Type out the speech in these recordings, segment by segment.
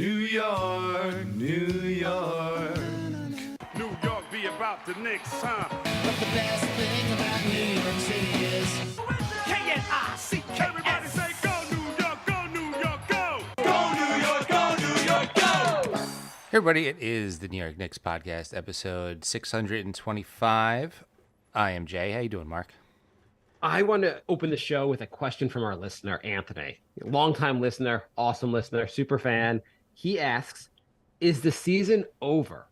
New York, New York. New York be about the Knicks, huh? But the best thing about New York City is K-N-I-C-K. Everybody say go New York, go New York, go! Go New York, go New York, go! Hey everybody, it is the New York Knicks podcast, episode 625. I am Jay. How you doing, Mark? I want to open the show with a question from our listener, Anthony. Longtime listener, awesome listener, super fan. He asks, is the season over?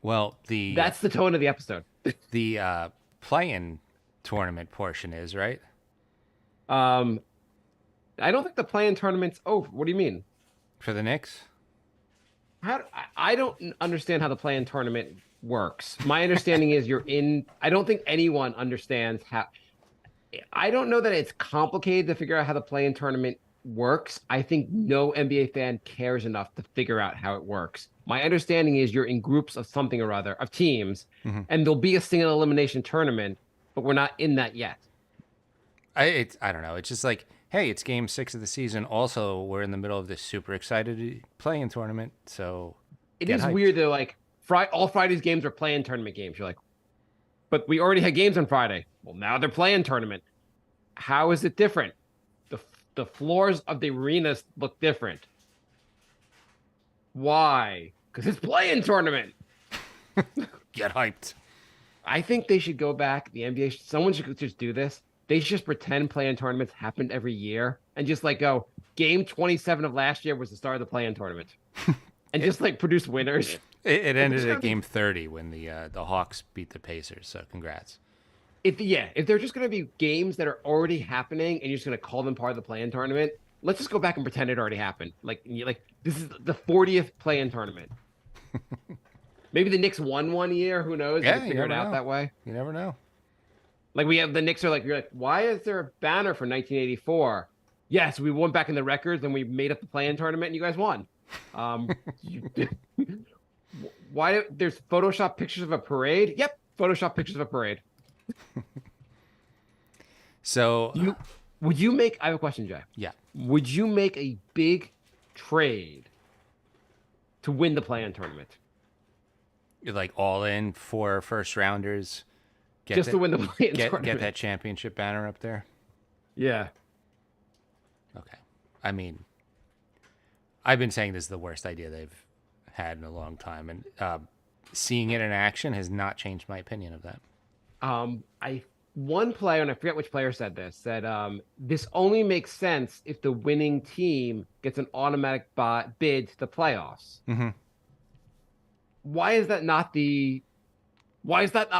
Well, That's the tone of the episode. the play-in tournament portion is, right? I don't think the play-in tournament's over. What do you mean? For the Knicks? I don't understand how the play-in tournament works. My understanding is I don't think anyone understands how. I don't know that it's complicated to figure out how the play-in tournament works. I think no NBA fan cares enough to figure out how it works. My understanding is you're in groups of something or other, of teams, and there'll be a single elimination tournament, but we're not in that yet. I don't know. It's just like, hey, it's game 6 of the season. Also, we're in the middle of this super excited play-in tournament, so It get is hyped. weird that like all Friday's games are play-in tournament games. You're like, but we already had games on Friday. Well, now they're play-in tournament. How is it different? The floors of the arenas look different. Why? Because it's play-in tournament. Get hyped. I think they should go back. The NBA, someone should just do this. They should just pretend play-in tournaments happened every year and just like go, game 27 of last year was the start of the play-in tournament. And just like produce winners. It ended at game 30 when the Hawks beat the Pacers, so congrats. If they're just going to be games that are already happening and you're just going to call them part of the play-in tournament, let's just go back and pretend it already happened. Like this is the 40th play-in tournament. Maybe the Knicks won one year. Who knows? Yeah, You can figure it out that way. You never know. Like we have the Knicks are like, you're like, why is there a banner for 1984? Yes, we went back in the records and we made up the play-in tournament and you guys won. Why there's Photoshop pictures of a parade? Yep, Photoshop pictures of a parade. So Would you make? I have a question, Jay. yeah. Would you make a big trade to win the play-in tournament? You're like all in for first rounders. Just to win the play-in tournament. Get that championship banner up there. Yeah. Okay. I mean, I've been saying this is the worst idea they've had in a long time, and seeing it in action has not changed my opinion of that. One player, and I forget which player said this, said this only makes sense if the winning team gets an automatic bid to the playoffs. Mm-hmm. Why is that not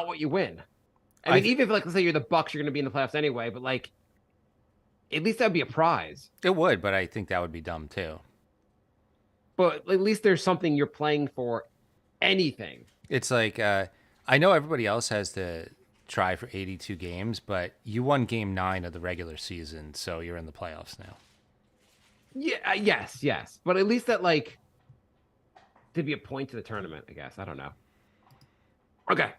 what you win? I mean, even if, like, let's say you're the Bucks, you're going to be in the playoffs anyway, but, like, at least that'd be a prize. It would, but I think that would be dumb, too. But at least there's something you're playing for anything. It's like, I know everybody else has to try for 82 games, but you won game 9 of the regular season, so you're in the playoffs now. Yeah, yes. But at least that, like, to be a point to the tournament, I guess. I don't know. Okay.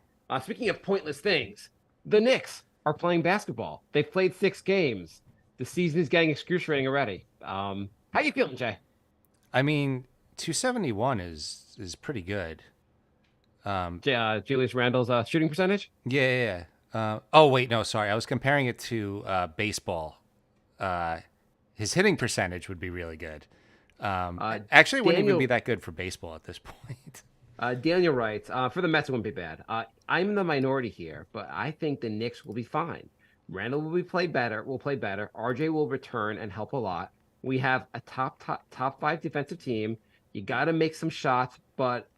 Speaking of pointless things, the Knicks are playing basketball. They've played 6 games. The season is getting excruciating already. How you feeling, Jay? I mean, 271 is pretty good. Julius Randle's shooting percentage? Yeah. Oh, wait, no, sorry. I was comparing it to baseball. His hitting percentage would be really good. Actually, it wouldn't even be that good for baseball at this point. Daniel writes, for the Mets, it wouldn't be bad. I'm the minority here, but I think the Knicks will be fine. Randle will play better. RJ will return and help a lot. We have a top 5 defensive team. You got to make some shots, but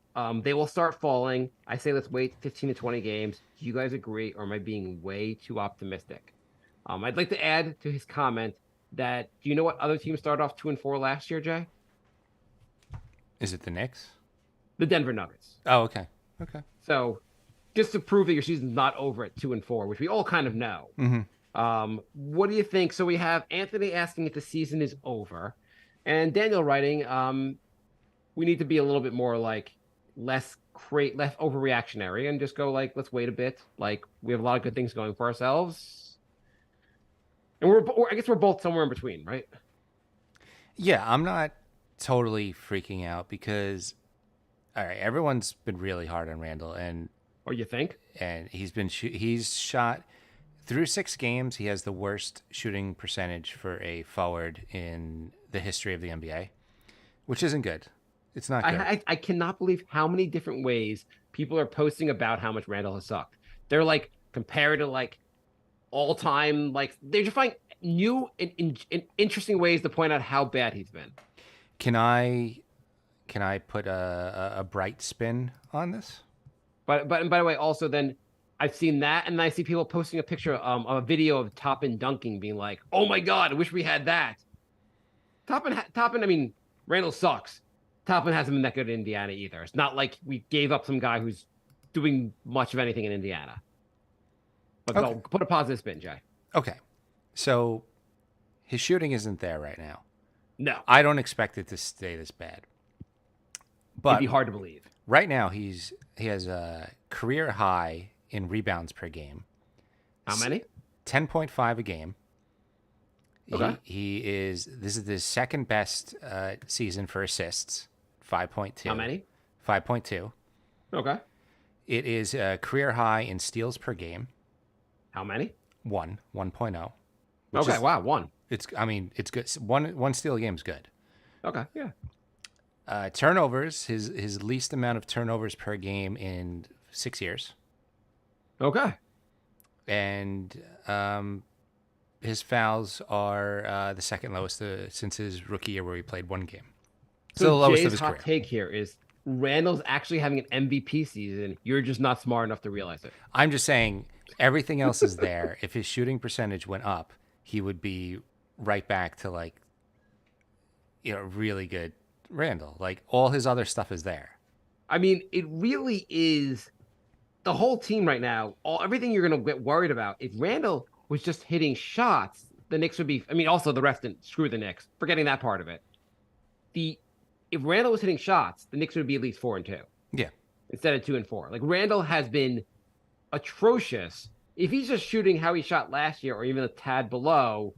they will start falling. I say let's wait 15 to 20 games. Do you guys agree, or am I being way too optimistic? I'd like to add to his comment that, do you know what other teams started off 2-4 last year, Jay? Is it the Knicks? The Denver Nuggets. Oh, okay. So just to prove that your season's not over at 2-4, which we all kind of know. Mm-hmm. What do you think? So we have Anthony asking if the season is over, and Daniel writing, we need to be a little bit more like less overreactionary and just go like, let's wait a bit. Like, we have a lot of good things going for ourselves, and I guess we're both somewhere in between, right? Yeah, I'm not totally freaking out because, all right, everyone's been really hard on Randle, Or you think? and he's shot through 6 games. He has the worst shooting percentage for a forward in the history of the NBA, which isn't good. It's not good. I cannot believe how many different ways people are posting about how much Randall has sucked. They're like compared to like all time, like they're just finding new and interesting ways to point out how bad he's been. Can I put a bright spin on this? But by the way, also then I've seen that, and I see people posting a picture of a video of Toppin dunking, being like, "Oh my god, I wish we had that." Toppin. I mean, Randall sucks. Toppin hasn't been that good in Indiana either. It's not like we gave up some guy who's doing much of anything in Indiana. But Okay. go, put a positive spin, Jay. Okay, so his shooting isn't there right now. No, I don't expect it to stay this bad. it'd But be hard to believe. right now he has a career high in rebounds per game. How many? 10.5 a game. Okay. This is the second best season for assists, 5.2. How many? 5.2. Okay. It is a career high in steals per game, How many? 1.0. Okay. Wow. One. It's good. One steal a game is good. Okay. Yeah. Turnovers, his least amount of turnovers per game in 6 years. Okay. And his fouls are the second lowest since his rookie year, where he played 1 game. So the lowest Jay's of his hot career. take here is Randall's actually having an MVP season. You're just not smart enough to realize it. I'm just saying everything else is there. If his shooting percentage went up, he would be right back to like, really good Randall. Like all his other stuff is there. I mean, it really is the whole team right now. Everything you're going to get worried about. If Randall was just hitting shots, the Knicks would be. I mean, also the rest didn't screw the Knicks. Forgetting that part of it. If Randall was hitting shots, the Knicks would be at least 4-2 Yeah. instead of 2-4. Like Randall has been atrocious. If he's just shooting how he shot last year, or even a tad below,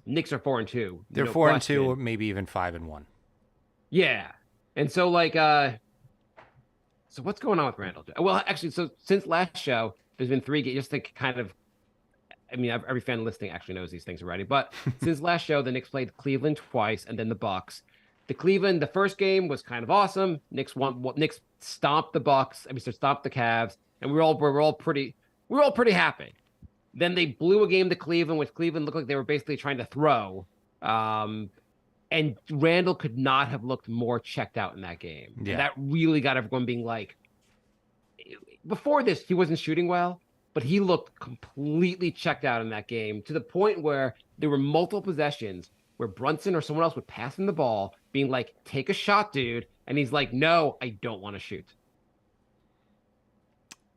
Knicks are 4-2. They're no 4-2, question. or maybe even 5-1. Yeah. And so so what's going on with Randall? Well, actually, so since last show, there's been 3 games, just to kind of, I mean, every fan listening actually knows these things already, but since last show, the Knicks played Cleveland twice and then the Bucks. The first game was kind of awesome. Knicks stomped the Bucks. I mean, so stomped the Cavs, and we were all pretty happy. Then they blew a game to Cleveland, which Cleveland looked like they were basically trying to throw. And Randall could not have looked more checked out in that game. Yeah. And that really got everyone being like, before this, he wasn't shooting well, but he looked completely checked out in that game, to the point where there were multiple possessions where Brunson or someone else would pass him the ball, being like, "Take a shot, dude." And he's like, "No, I don't want to shoot."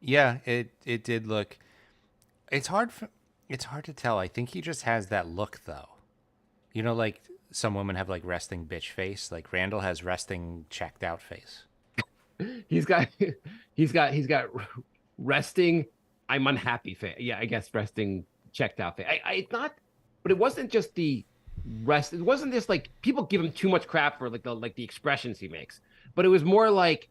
Yeah, it did look. It's hard to tell. I think he just has that look, though. Like some women have like resting bitch face. Like Randall has resting checked out face. He's got resting, I'm unhappy face. Yeah, I guess resting checked out face. It's not, but it wasn't just the rest. It wasn't just like people give him too much crap for like the expressions he makes, but it was more like,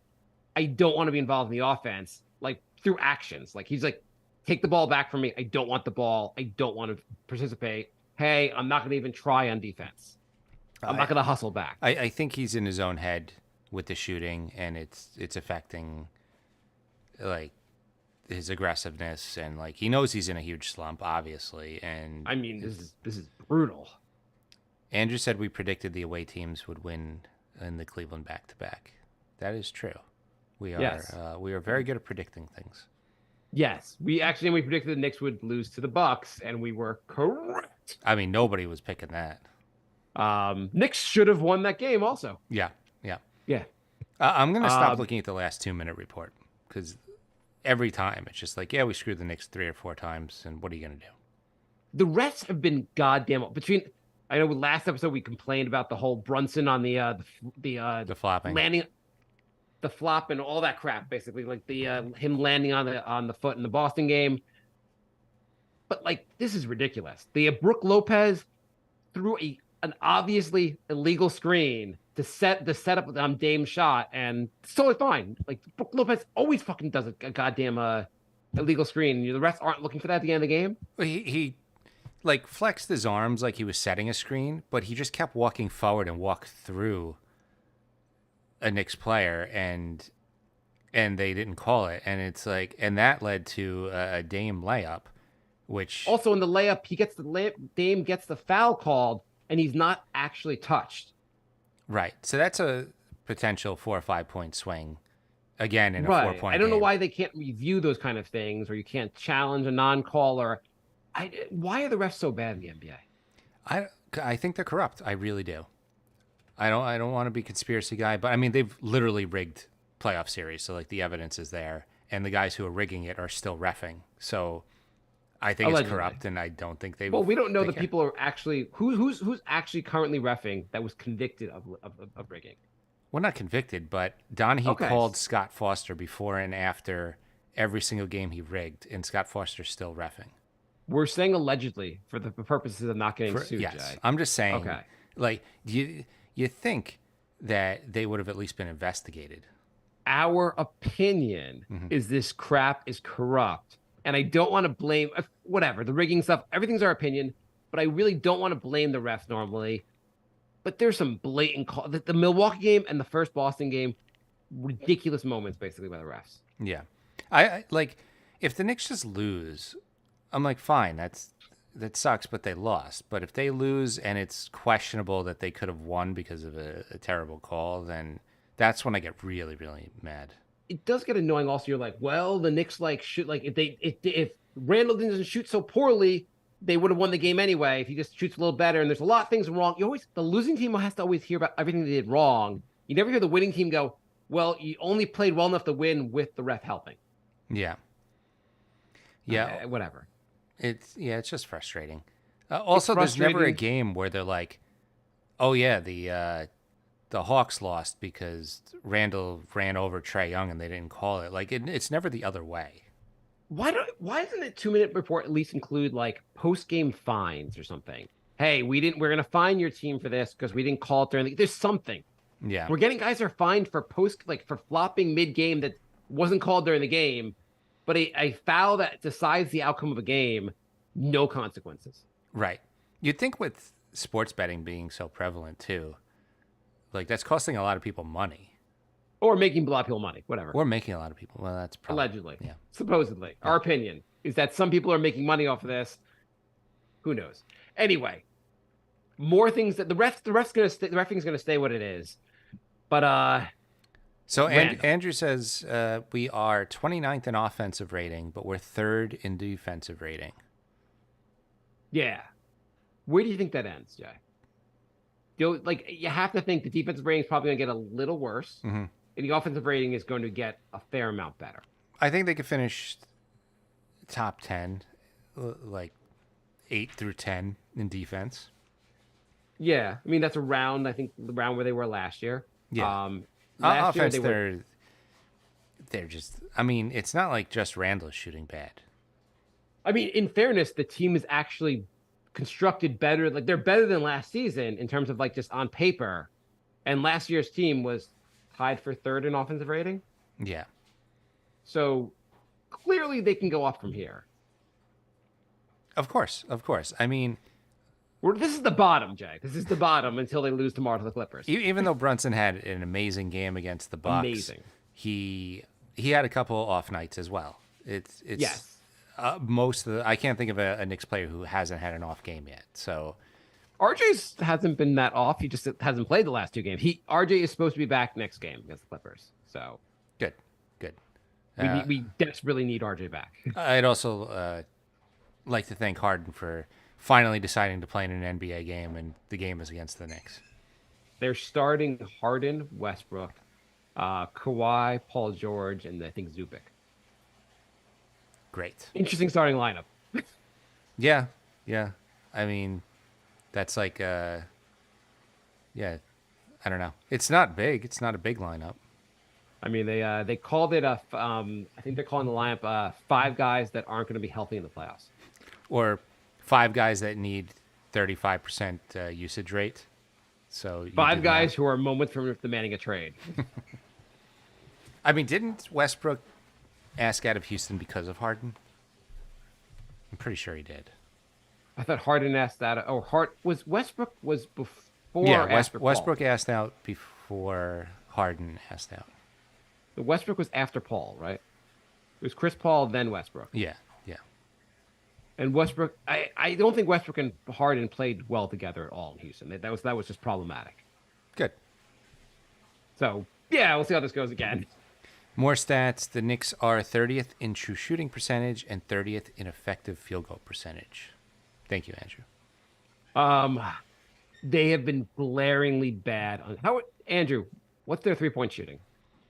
I don't want to be involved in the offense, like through actions. Like he's like, take the ball back from me. I don't want the ball. I don't want to participate. Hey, I'm not going to even try on defense. I'm not going to hustle back. I think he's in his own head with the shooting, and it's affecting like his aggressiveness, and like he knows he's in a huge slump, obviously. And I mean, this is brutal. Andrew said we predicted the away teams would win in the Cleveland back-to-back. That is true. We are Yes. We are very good at predicting things. Yes, we predicted the Knicks would lose to the Bucks, and we were correct. I mean, nobody was picking that. Knicks should have won that game also. Yeah. Yeah. I'm going to stop looking at the last 2-minute report, because every time it's just like, yeah, we screwed the Knicks 3 or 4 times, and what are you going to do? The refs have been goddamn I know last episode we complained about the whole Brunson on the flopping. landing, the flop and all that crap, basically like the him landing on the foot in the Boston game. But like, this is ridiculous. The Brooke Lopez threw a an obviously illegal screen to set up the Dame shot, and it's totally fine. Like Brook Lopez always fucking does a goddamn illegal screen. The refs aren't looking for that at the end of the game. He like flexed his arms like he was setting a screen, but he just kept walking forward and walked through a Knicks player, and they didn't call it, and it's like, and that led to a Dame layup, which Also in the layup, Dame gets the foul called, and he's not actually touched. right. So that's a potential 4 or 5 point swing again in a Right. 4 point. I don't know game. why they can't review those kind of things, or you can't challenge a non-call, or why are the refs so bad in the NBA? I think they're corrupt. I really do. I don't want to be a conspiracy guy, but I mean they've literally rigged playoff series, so like the evidence is there, and the guys who are rigging it are still reffing. So I think Allegedly. it's corrupt, and I don't think they. Well, we don't know the care. people are actually who's actually currently reffing that was convicted of rigging. Well, not convicted, but Donahue Okay. called Scott Foster before and after every single game he rigged, and Scott Foster's still reffing. We're saying allegedly for the purposes of not getting sued, Yes, Jay. I'm just saying. Okay. Like you think that they would have at least been investigated. Our opinion is this crap is corrupt, and I don't want to blame whatever the rigging stuff. Everything's our opinion, but I really don't want to blame the refs normally. But there's some blatant call. The Milwaukee game and the first Boston game, ridiculous moments basically by the refs. Yeah, I like if the Knicks just lose, I'm like fine, that sucks, but they lost. But if they lose and it's questionable that they could have won because of a terrible call, then that's when I get really, really mad. It does get annoying. Also, you're like, well, the Knicks should if Randle doesn't shoot so poorly, they would have won the game anyway. If he just shoots a little better, and there's a lot of things wrong. The losing team has to always hear about everything they did wrong. You never hear the winning team go, well, you only played well enough to win with the ref helping. Yeah. Whatever. It's just frustrating. Also, there's never a frustrating. game where they're like, oh yeah, the Hawks lost because Randle ran over Trae Young and they didn't call it. Like it's never the other way. Why doesn't the 2-minute report at least include like post-game fines or something? Hey, we're gonna fine your team for this because we didn't call it during there's something. Yeah. We're getting guys that are fined for for flopping mid-game that wasn't called during the game, but a foul that decides the outcome of a game, no consequences. Right. You'd think with sports betting being so prevalent too, like that's costing a lot of people money. Or making a lot of people money, whatever. Or making a lot of people. Well, that's probably, Allegedly. Yeah. Supposedly. Our opinion is that some people are making money off of this. Who knows? Anyway, more things that the refing's gonna stay what it is. But So Randle. Andrew says we are 29th in offensive rating, but we're 3rd in defensive rating. yeah. Where do you think that ends, Jay? You have to think the defensive rating is probably gonna get a little worse. Mm-hmm. And the offensive rating is going to get a fair amount better. I think they could finish top 10, like 8 through 10 in defense. Yeah, I mean that's around the round where they were last year. Yeah. Last Offense, year they're just. I mean, it's not like just Randle shooting bad. I mean, in fairness, the team is actually constructed better. Like they're better than last season in terms of like just on paper. And last year's team was tied for 3rd in offensive rating. Yeah. So clearly they can go up from here. Of course. I mean, This is the bottom, Jay. This is the bottom until they lose tomorrow to the Clippers. even though Brunson had an amazing game against the Bucks, Amazing. he had a couple off nights as well. It's Yes. Most of I can't think of a Knicks player who hasn't had an off game yet. So RJ's hasn't been that off. He just hasn't played the last 2 games. RJ is supposed to be back next game against the Clippers. So good. we desperately need RJ back. I'd also like to thank Harden for finally deciding to play in an NBA game, and the game is against the Knicks. They're starting Harden, Westbrook, Kawhi, Paul George, and I think Zubik. Great. Interesting starting lineup. Yeah. I mean, that's like, I don't know. It's not big. It's not a big lineup. I mean, they called it I think they're calling the lineup 5 guys that aren't going to be healthy in the playoffs. Or 5 guys that need 35% usage rate. So you Five do guys that. who are moments from demanding a trade. I mean, didn't Westbrook ask out of Houston because of Harden? I'm pretty sure he did. I thought Harden asked that. Oh, was Westbrook was before Yeah, or after Paul? Westbrook asked out before Harden asked out. The Westbrook was after Paul, right? It was Chris Paul, then Westbrook. Yeah, yeah. And Westbrook, I don't think Westbrook and Harden played well together at all in Houston. That was just problematic. Good. So yeah, we'll see how this goes again. More stats. The Knicks are 30th in true shooting percentage and 30th in effective field goal percentage. Thank you, Andrew. They have been glaringly bad on Andrew, what's their 3-point shooting?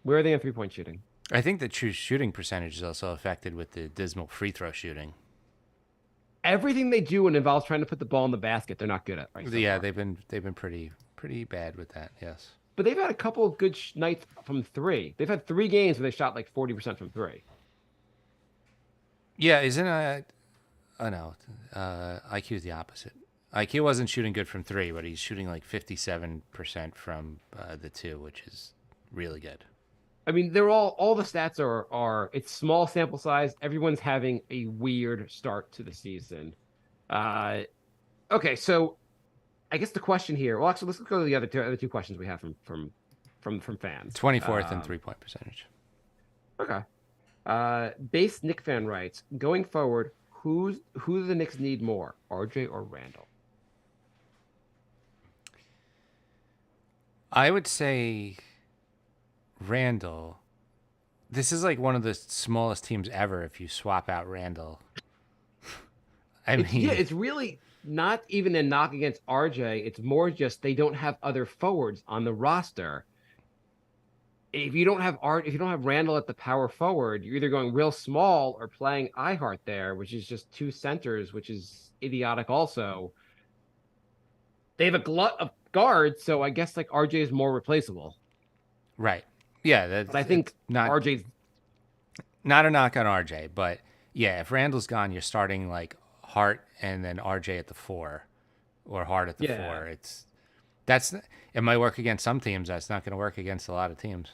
Where are they in 3-point shooting? I think the true shooting percentage is also affected with the dismal free throw shooting. Everything they do when it involves trying to put the ball in the basket, they're not good at. Right? Yeah, they've been pretty bad with that. Yes. But they've had a couple of good nights from three. They've had 3 games where they shot like 40% from three. Yeah, isn't oh no, IQ is the opposite. IQ wasn't shooting good from 3, but he's shooting like 57% from the 2, which is really good. I mean, they're all the stats are it's small sample size. Everyone's having a weird start to the season. Okay, so I guess the question here. Well, actually, let's go to the other two questions we have from fans. 24th in 3-point percentage. Okay. Base Nick fan writes, going forward, who do the Knicks need more, RJ or Randle? I would say Randle. This is like one of the smallest teams ever if you swap out Randle. It's really not even a knock against RJ. It's more just they don't have other forwards on the roster. If you don't have Randle at the power forward, you're either going real small or playing Ihart there, which is just 2 centers, which is idiotic also. They have a glut of guards, so I guess like RJ is more replaceable. Right. Yeah, But I think not RJ's not a knock on RJ, but yeah, if Randall's gone, you're starting like Hart and then RJ at the 4 or Hart at the 4. It might work against some teams. That's not going to work against a lot of teams.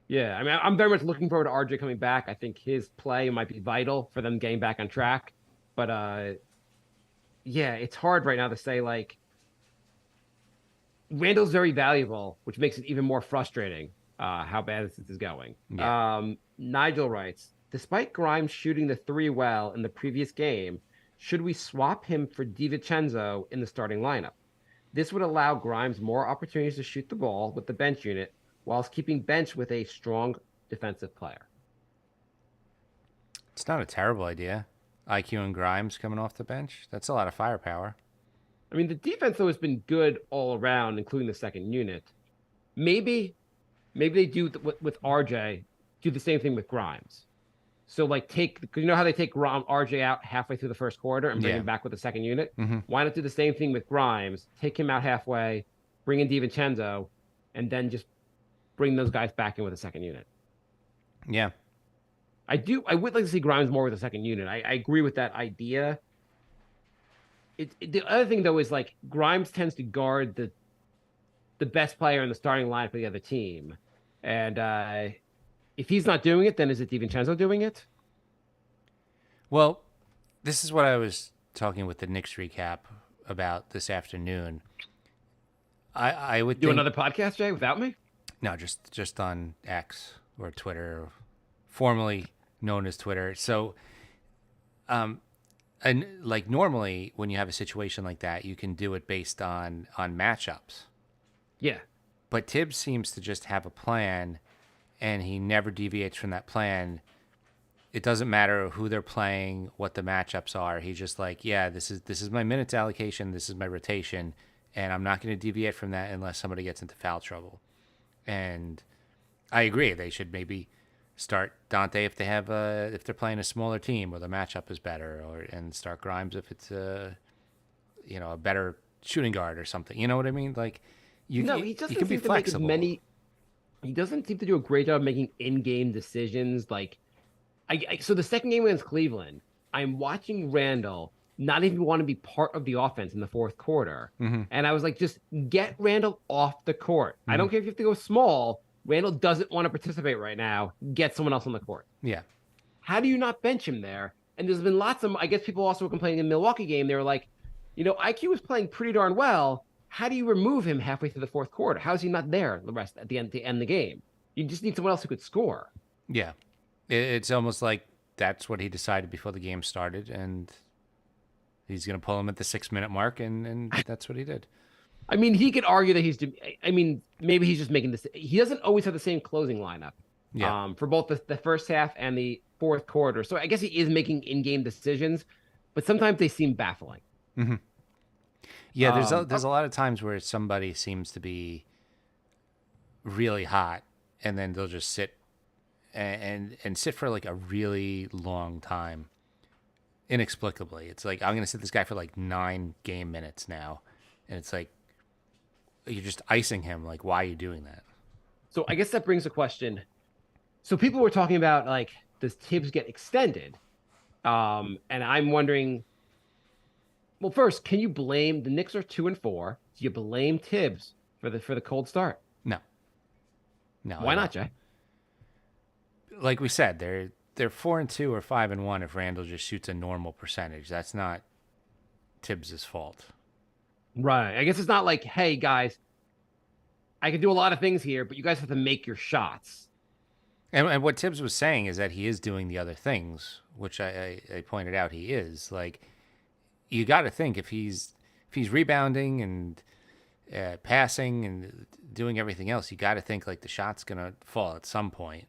Yeah, I mean, I'm very much looking forward to RJ coming back. I think his play might be vital for them getting back on track. But yeah, it's hard right now to say like Randall's very valuable, which makes it even more frustrating how bad this is going. Yeah. Nigel writes, despite Grimes shooting the 3 well in the previous game, should we swap him for DiVincenzo in the starting lineup? This would allow Grimes more opportunities to shoot the ball with the bench unit, whilst keeping bench with a strong defensive player. It's not a terrible idea. IQ and Grimes coming off the bench. That's a lot of firepower. I mean, the defense, though, has been good all around, including the second unit. Maybe they do with RJ, do the same thing with Grimes. So, like, you know how they take RJ out halfway through the first quarter and bring him back with the second unit? Mm-hmm. Why not do the same thing with Grimes, take him out halfway, bring in DiVincenzo, and then just bring those guys back in with the second unit? Yeah. I would like to see Grimes more with the second unit. I agree with that idea. The other thing, though, is, like, Grimes tends to guard the best player in the starting lineup of the other team. And if he's not doing it, then is it DiVincenzo doing it? Well, this is what I was talking with the Knicks recap about this afternoon. I would do think, another podcast, Jay, without me? No, just on X or Twitter, formerly known as Twitter. So, and like normally when you have a situation like that, you can do it based on matchups. Yeah. But Tibbs seems to just have a plan, and he never deviates from that plan. It doesn't matter who they're playing, what the matchups are. He's just like, yeah, this is my minutes allocation, this is my rotation, and I'm not going to deviate from that unless somebody gets into foul trouble. And I agree, they should maybe start Dante if they're playing a smaller team where the matchup is better, and start Grimes if it's a better shooting guard or something. You know what I mean? Like he doesn't you can be seem to flexible. He doesn't seem to do a great job making in-game decisions. Like, so the second game against Cleveland, I'm watching Randle not even want to be part of the offense in the fourth quarter. Mm-hmm. And I was like, just get Randle off the court. I don't care if you have to go small. Randle doesn't want to participate right now. Get someone else on the court. Yeah. How do you not bench him there? And there's been lots of, I guess people also were complaining in the Milwaukee game. They were like, IQ was playing pretty darn well. How do you remove him halfway through the fourth quarter? How is he not there the rest at the end of the game? You just need someone else who could score. Yeah. It's almost like that's what he decided before the game started, and he's going to pull him at the 6-minute mark, and that's what he did. I mean, he could argue that maybe he's just making this. He doesn't always have the same closing lineup. Yeah. For both the first half and the fourth quarter. So I guess he is making in-game decisions, but sometimes they seem baffling. Mm-hmm. Yeah, there's a lot of times where somebody seems to be really hot, and then they'll just sit and sit for like a really long time, inexplicably. It's like, I'm going to sit this guy for like 9 game minutes now, and it's like you're just icing him. Like, why are you doing that? So I guess that brings a question. So people were talking about, like, does Tibbs get extended? And I'm wondering, well, first, can you blame the Knicks are 2-4? Do you blame Tibbs for the cold start? No. Why not, Jay? Like we said, they're 4-2 or 5-1 if Randle just shoots a normal percentage. That's not Tibbs' fault. Right. I guess it's not like, hey, guys, I can do a lot of things here, but you guys have to make your shots. And what Tibbs was saying is that he is doing the other things, which I pointed out he is. Like, you got to think if he's rebounding and passing and doing everything else, you got to think like the shot's gonna fall at some point.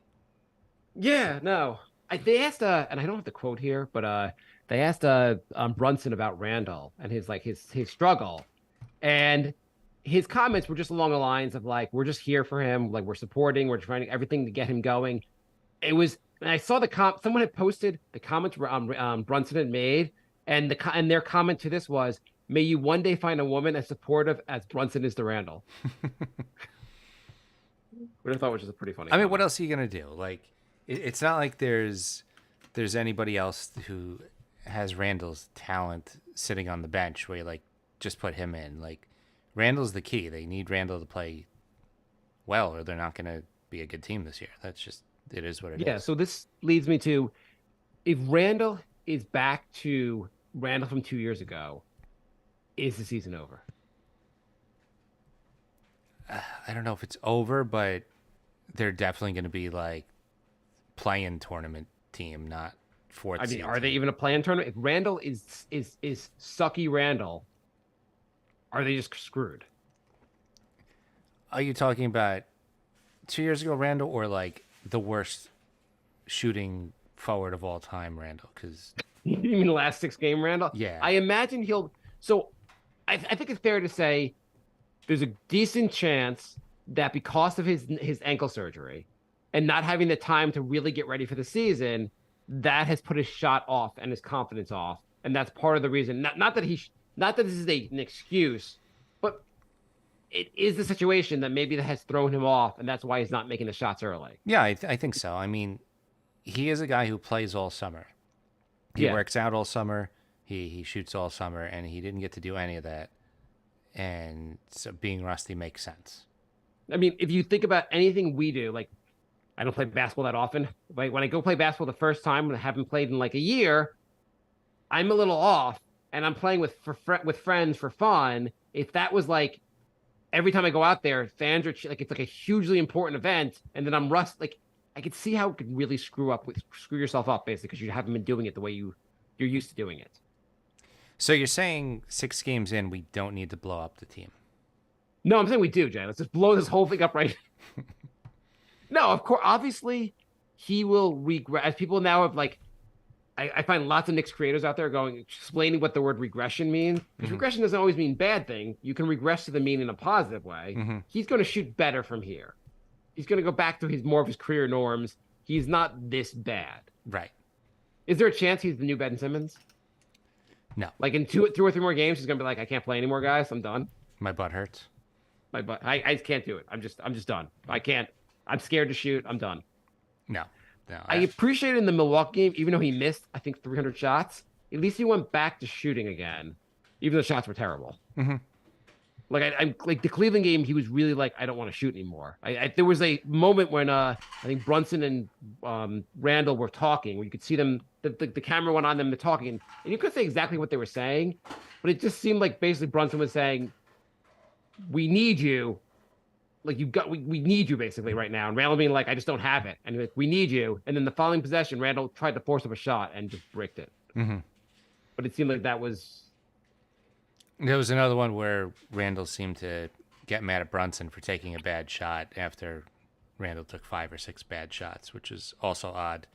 Yeah, no. They asked, and I don't have the quote here, but they asked Brunson about Randle and his struggle, and his comments were just along the lines of like, we're just here for him, like we're supporting, we're trying everything to get him going. It was, and I saw someone had posted the comments Brunson had made, and their comment to this was, "May you one day find a woman as supportive as Brunson is to Randle." Which I thought was just a pretty funny. I mean, what else are you gonna do? Like, it's not like there's anybody else who has Randle's talent sitting on the bench where you like just put him in. Like, Randle's the key. They need Randle to play well, or they're not going to be a good team this year. That's just, it is what it is. Yeah, so this leads me to, if Randle is back to Randle from 2 years ago, is the season over? I don't know if it's over, but they're definitely going to be like play-in tournament team, not fourth. I mean, are they even a play-in tournament? If Randle is sucky Randle, are they just screwed? Are you talking about 2 years ago Randle, or like the worst shooting forward of all time Randle? Because you mean the last 6 game Randle? Yeah. I imagine he'll. So I think it's fair to say there's a decent chance that because of his ankle surgery and not having the time to really get ready for the season, that has put his shot off and his confidence off, and that's part of the reason. Not that this is an excuse, but it is the situation that maybe that has thrown him off, and that's why he's not making the shots early. Yeah, I think so. I mean, he is a guy who plays all summer. He works out all summer. He shoots all summer, and he didn't get to do any of that. And so being rusty makes sense. I mean, if you think about anything we do, like, I don't play basketball that often. Like, when I go play basketball the first time, when I haven't played in like a year, I'm a little off, and I'm playing with friends for fun. If that was like every time I go out there, fans are like, it's like a hugely important event, and then I'm like, I could see how it could really screw yourself up, basically, because you haven't been doing it the way you're used to doing it. So you're saying 6 games in, we don't need to blow up the team? No, I'm saying we do, Jay. Let's just blow this whole thing up right. No, of course, obviously, he will regress. As people now have like, I find lots of Knicks creators out there explaining what the word regression means. Because regression doesn't always mean bad thing. You can regress to the mean in a positive way. He's going to shoot better from here. He's going to go back to more of his career norms. He's not this bad. Right. Is there a chance he's the new Ben Simmons? No. Like in 2 or 3 more games, he's going to be like, I can't play anymore, guys. I'm done. My butt hurts. My butt. I just can't do it. I'm just done. I can't. I'm scared to shoot. I'm done. No. I appreciated in the Milwaukee game, even though he missed, I think, 300 shots, at least he went back to shooting again, even though shots were terrible. Mm-hmm. Like I'm like the Cleveland game, he was really like, I don't want to shoot anymore. There was a moment when I think Brunson and Randle were talking, where you could see them, the camera went on them, they're talking, and you couldn't say exactly what they were saying, but it just seemed like basically Brunson was saying, "We need you." Like we need you basically right now. And Randle being like, I just don't have it. And like, we need you. And then the following possession, Randle tried to force up a shot and just bricked it. Mm-hmm. But it seemed like that was. There was another one where Randle seemed to get mad at Brunson for taking a bad shot after Randle took 5 or 6 bad shots, which is also odd.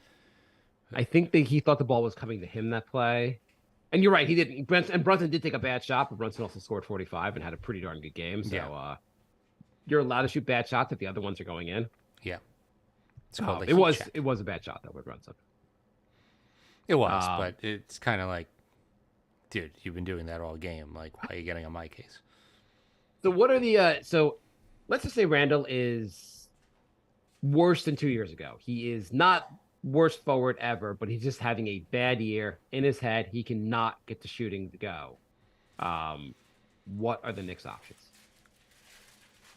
I think that he thought the ball was coming to him that play. And you're right, he didn't. And Brunson did take a bad shot, but Brunson also scored 45 and had a pretty darn good game. So you're allowed to shoot bad shots if the other ones are going in. Yeah. It's called it was a bad shot though with Brunson. It was, but it's kind of like, dude, you've been doing that all game. Like, why are you getting on my case? So what are the so let's just say Randle is worse than 2 years ago. He is not worst forward ever, but he's just having a bad year in his head. He cannot get the shooting to go. What are the Knicks' options?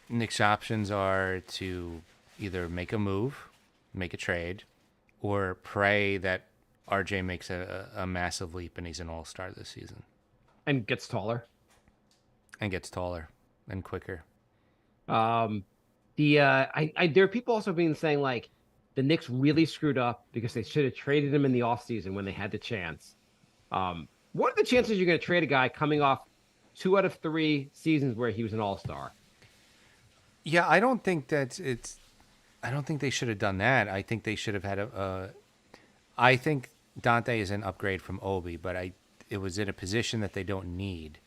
Knicks' options are to either make a move, make a trade, or pray that RJ makes a massive leap and he's an all-star this season. And gets taller. And gets taller and quicker. There are people also saying like the Knicks really screwed up because they should have traded him in the offseason when they had the chance. What are the chances you're going to trade a guy coming off 2 out of 3 seasons where he was an all-star? Yeah, I don't think I don't think they should have done that. I think they should have had I think Dante is an upgrade from Obi, but it was in a position that they don't need.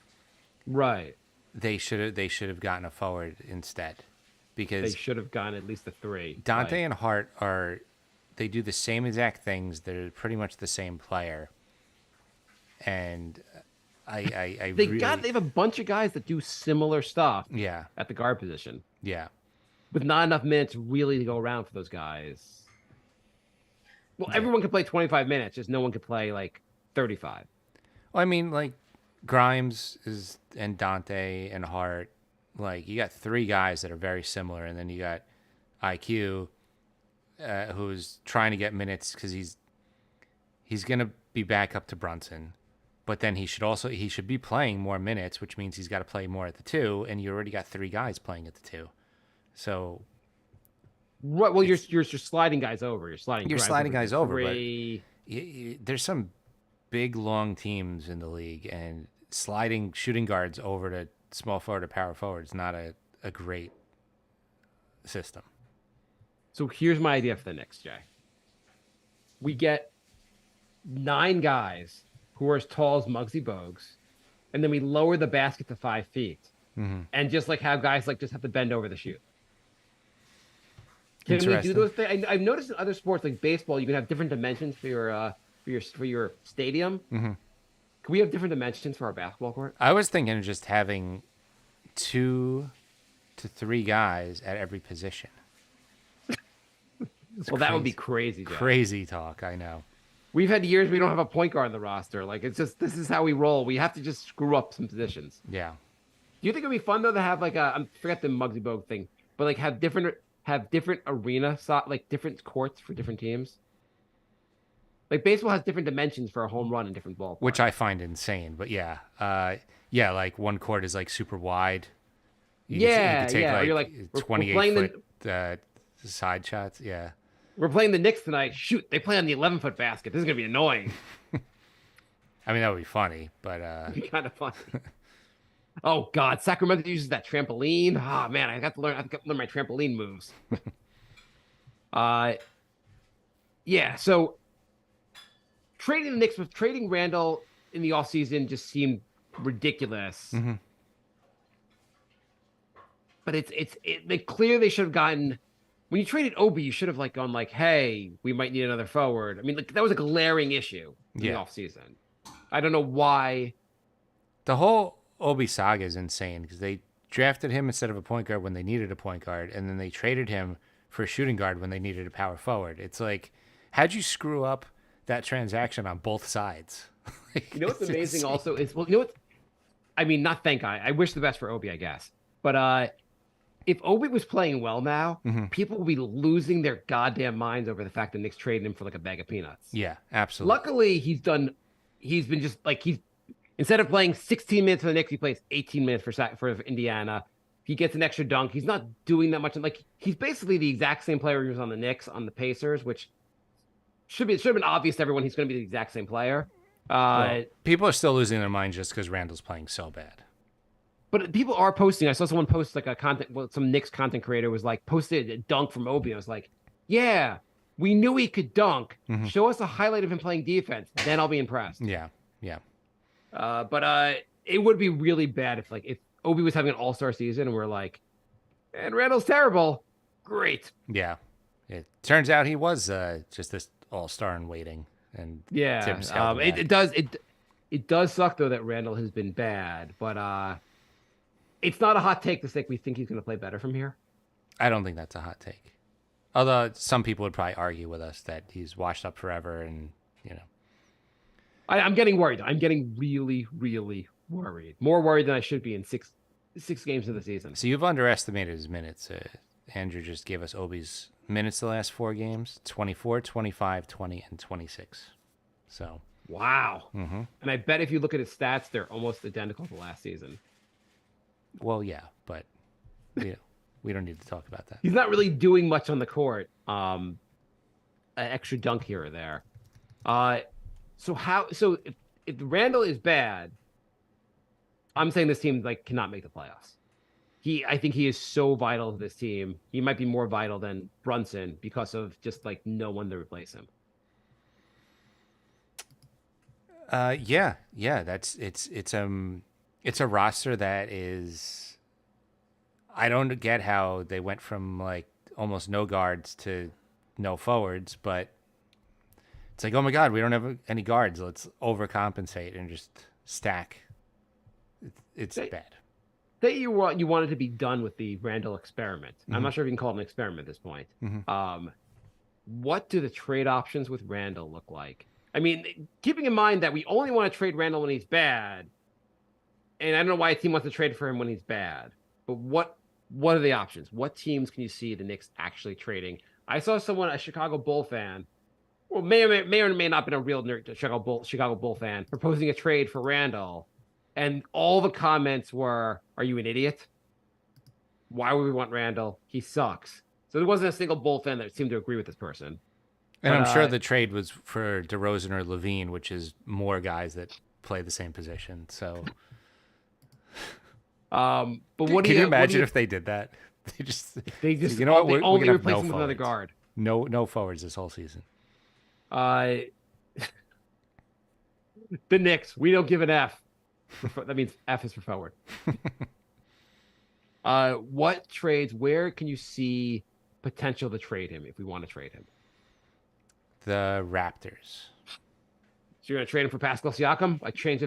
Right. They should have gotten a forward instead, because they should have gotten at least a 3. Dante and Hart they do the same exact things. They're pretty much the same player, and they have a bunch of guys that do similar stuff. Yeah. At the guard position. Yeah. With not enough minutes really to go around for those guys. Well, everyone can play 25 minutes, just no one can play like 35. Well, I mean, like Grimes and Dante and Hart, like you got 3 guys that are very similar, and then you got IQ, who's trying to get minutes because he's gonna be back up to Brunson. But then he should be playing more minutes, which means he's got to play more at the 2, and you already got 3 guys playing at the 2. So, well, you're sliding guys over. You're sliding guys over. But there's some big, long teams in the league, and sliding shooting guards over to small forward or power forward is not a great system. So here's my idea for the Knicks, Jay. We get 9 guys who are as tall as Muggsy Bogues, and then we lower the basket to 5 feet, and just like have guys like just have to bend over the shoot. Can we do those things? I've noticed in other sports like baseball, you can have different dimensions for your stadium. Mm-hmm. Can we have different dimensions for our basketball court? I was thinking of just having 2 to 3 guys at every position. Well, that would be crazy, Jeff. Crazy talk, I know. We've had years we don't have a point guard on the roster. Like it's just this is how we roll. We have to just screw up some positions. Yeah. Do you think it'd be fun though to have like I forget the Muggsy Bogues thing, but like have different arena like different courts for different teams? Like baseball has different dimensions for a home run in different ballparks. Which I find insane, but yeah. Like one court is like super wide. You can take like, you're like 28-foot side shots. Yeah. We're playing the Knicks tonight. Shoot, they play on the 11-foot basket. This is gonna be annoying. I mean, that would be funny, but it'd be kind of funny. Oh God, Sacramento uses that trampoline. Oh man, I've got to learn my trampoline moves. Yeah. So trading the Knicks with trading Randle in the offseason just seemed ridiculous. Mm-hmm. But it's clear they should have gotten. When you traded Obi, you should have like gone like, hey, we might need another forward. I mean, like that was a glaring issue in the offseason. I don't know why. The whole Obi saga is insane because they drafted him instead of a point guard when they needed a point guard, and then they traded him for a shooting guard when they needed a power forward. It's like, how'd you screw up that transaction on both sides? You know what's It's amazing insane. also is, well, you know what? I mean, not thank God. I wish the best for Obi, I guess. But if Obi was playing well now, Mhm. people would be losing their goddamn minds over the fact that Knicks traded him for like a bag of peanuts. Yeah, absolutely. Luckily, he's been just like instead of playing 16 minutes for the Knicks, he plays 18 minutes for Indiana. He gets an extra dunk. He's not doing that much. Like he's basically the exact same player he was on the Knicks, on the Pacers, which should have been obvious to everyone he's going to be the exact same player. Well, people are still losing their minds just because Randall's playing so bad. But people are posting. I saw someone post like some Knicks content creator was like posted a dunk from Obi. I was like, yeah, we knew he could dunk. Show us a highlight of him playing defense, then I'll be impressed. Yeah, yeah. But it would be really bad if Obi was having an all-star season and we're like, and Randall's terrible. Great. Yeah. It turns out he was just this all-star in waiting. And Yeah. Tibbs held him back. It does suck though that Randall has been bad, but it's not a hot take to say we think he's going to play better from here. I don't think that's a hot take. Although some people would probably argue with us that he's washed up forever and, I'm getting worried. I'm getting really, really worried. More worried than I should be in six games of the season. So you've underestimated his minutes. Andrew just gave us Obi's minutes the last 4 games, 24, 25, 20, and 26. So. Wow. And I bet if you look at his stats, they're almost identical to last season. Well, yeah, but we don't need to talk about that. He's not really doing much on the court. An extra dunk here or there. So if Randall is bad, I'm saying this team cannot make the playoffs. I think he is so vital to this team. He might be more vital than Brunson because of just no one to replace him. Yeah. It's a roster that is. I don't get how they went from almost no guards to no forwards, but it's like, oh my God, we don't have any guards. Let's overcompensate and just stack. It's bad. Say you wanted to be done with the Randall experiment. I'm not sure if you can call it an experiment at this point. What do the trade options with Randall look like? I mean, keeping in mind that we only want to trade Randall when he's bad, and I don't know why a team wants to trade for him when he's bad, but what are the options? What teams can you see the Knicks actually trading? I saw a Chicago Bull fan, well, may or may not have been a real Chicago Bull fan, proposing a trade for Randall, and all the comments were, "Are you an idiot? Why would we want Randall? He sucks." So there wasn't a single Bull fan that seemed to agree with this person. And I'm sure the trade was for DeRozan or Levine, which is more guys that play the same position. So, but what can you imagine if they did that? They just you know what? We're only replace him with another guard. No forwards this whole season. The Knicks, we don't give an F. That means F is for forward. What trades? Where can you see potential to trade him if we want to trade him? The Raptors. So you're gonna trade him for Pascal Siakam? A change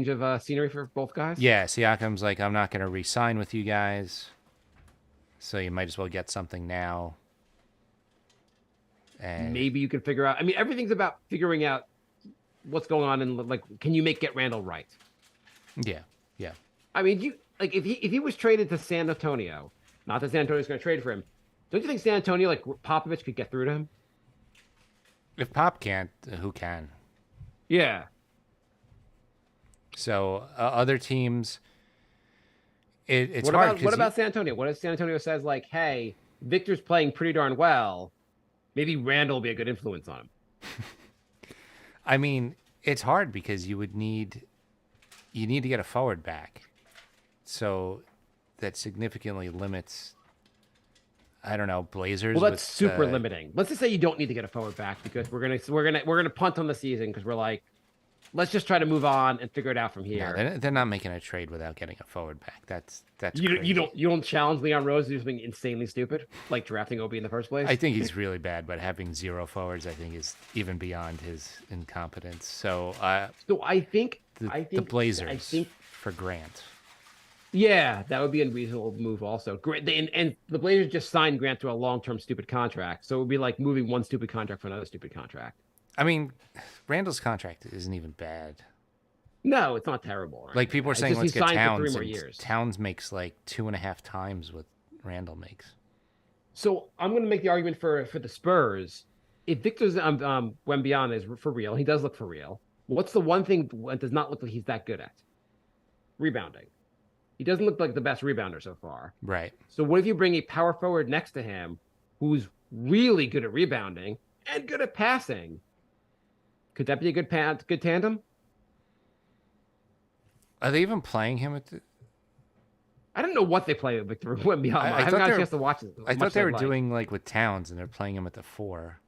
of scenery for both guys? Yeah, Siakam's like, I'm not gonna re-sign with you guys, so you might as well get something now. And maybe you can figure out. I mean, everything's about figuring out what's going on and can you get Randall right? Yeah. I mean, if he was traded to San Antonio, not that San Antonio's going to trade for him, don't you think San Antonio Popovich could get through to him? If Pop can't, who can? Yeah. So other teams, it's what hard. What about San Antonio? What if San Antonio says hey, Victor's playing pretty darn well, maybe Randall will be a good influence on him? I mean, it's hard because you need to get a forward back, so that significantly limits. I don't know, Blazers. Well, that's super limiting. Let's just say you don't need to get a forward back because we're gonna punt on the season because we're let's just try to move on and figure it out from here. No, they're not making a trade without getting a forward back. That's you don't challenge Leon Rose to do something insanely stupid like drafting Obi in the first place. I think he's really bad, but having 0 forwards, I think, is even beyond his incompetence. So I think the Blazers for Grant. Yeah, that would be a reasonable move also. And the Blazers just signed Grant to a long-term stupid contract. So it would be like moving one stupid contract for another stupid contract. I mean, Randall's contract isn't even bad. No, it's not terrible. Like people are It's saying, just let's he get signed for Towns, 3 more and years. Towns makes like 2.5 times what Randall makes. So I'm going to make the argument for the Spurs. If Victor's Wembanyama is for real, he does look for real. What's the one thing that does not look like he's that good at? Rebounding. He doesn't look like the best rebounder so far. Right. So what if you bring a power forward next to him who's really good at rebounding and good at passing? Could that be a good tandem? Are they even playing him at the? I don't know what they play with Victor Wembanyama. I haven't thought got they a were- chance to watch it. I thought they were doing like with Towns, and they're playing him at the 4.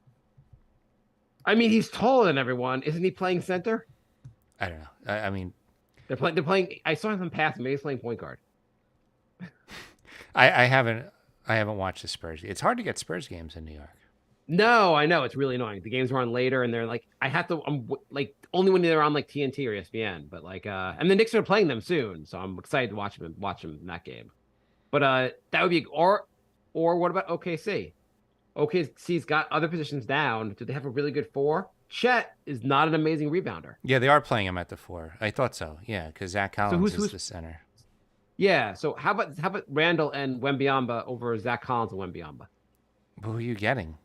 I mean, he's taller than everyone. Isn't he playing center? I don't know. I mean, They're playing. I saw him pass. Maybe he's playing point guard. I haven't watched the Spurs. It's hard to get Spurs games in New York. No, I know it's really annoying. The games are on later, and they're like, I have to. I'm like only when they're on like TNT or ESPN. But like, and the Knicks are playing them soon, so I'm excited to watch them in that game. But that would be or what about OKC? OKC's got other positions down. Do they have a really good 4? Chet is not an amazing rebounder. Yeah, they are playing him at the 4. I thought so. Yeah, because Zach Collins who's- is the center. Yeah. So how about Randle and Wembanyama over Zach Collins and Wembanyama? But who are you getting?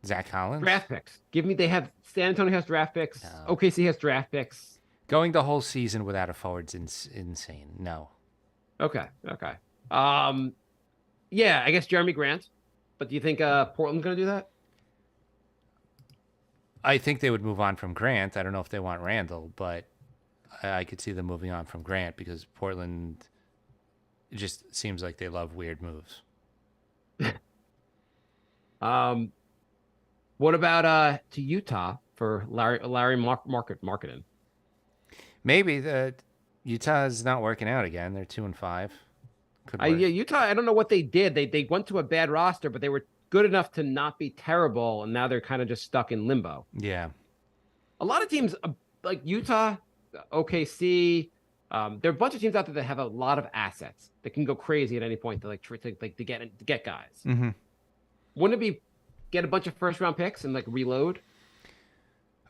Zach Collins? Draft picks. They have San Antonio has draft picks. No. OKC has draft picks. Going the whole season without a forward's insane. No. Okay. Yeah, I guess Jeremy Grant. But do you think Portland's going to do that? I think they would move on from Grant. I don't know if they want Randall, but I could see them moving on from Grant because Portland just seems like they love weird moves. What about to Utah for Larry Marketing? Maybe Utah is not working out again. They're 2-5. Yeah, Utah. I don't know what they did. They went to a bad roster, but they were good enough to not be terrible, and now they're kind of just stuck in limbo. Yeah. A lot of teams like Utah, OKC. There are a bunch of teams out there that have a lot of assets that can go crazy at any point to get guys. Mm-hmm. Wouldn't it be get a bunch of first round picks and like reload?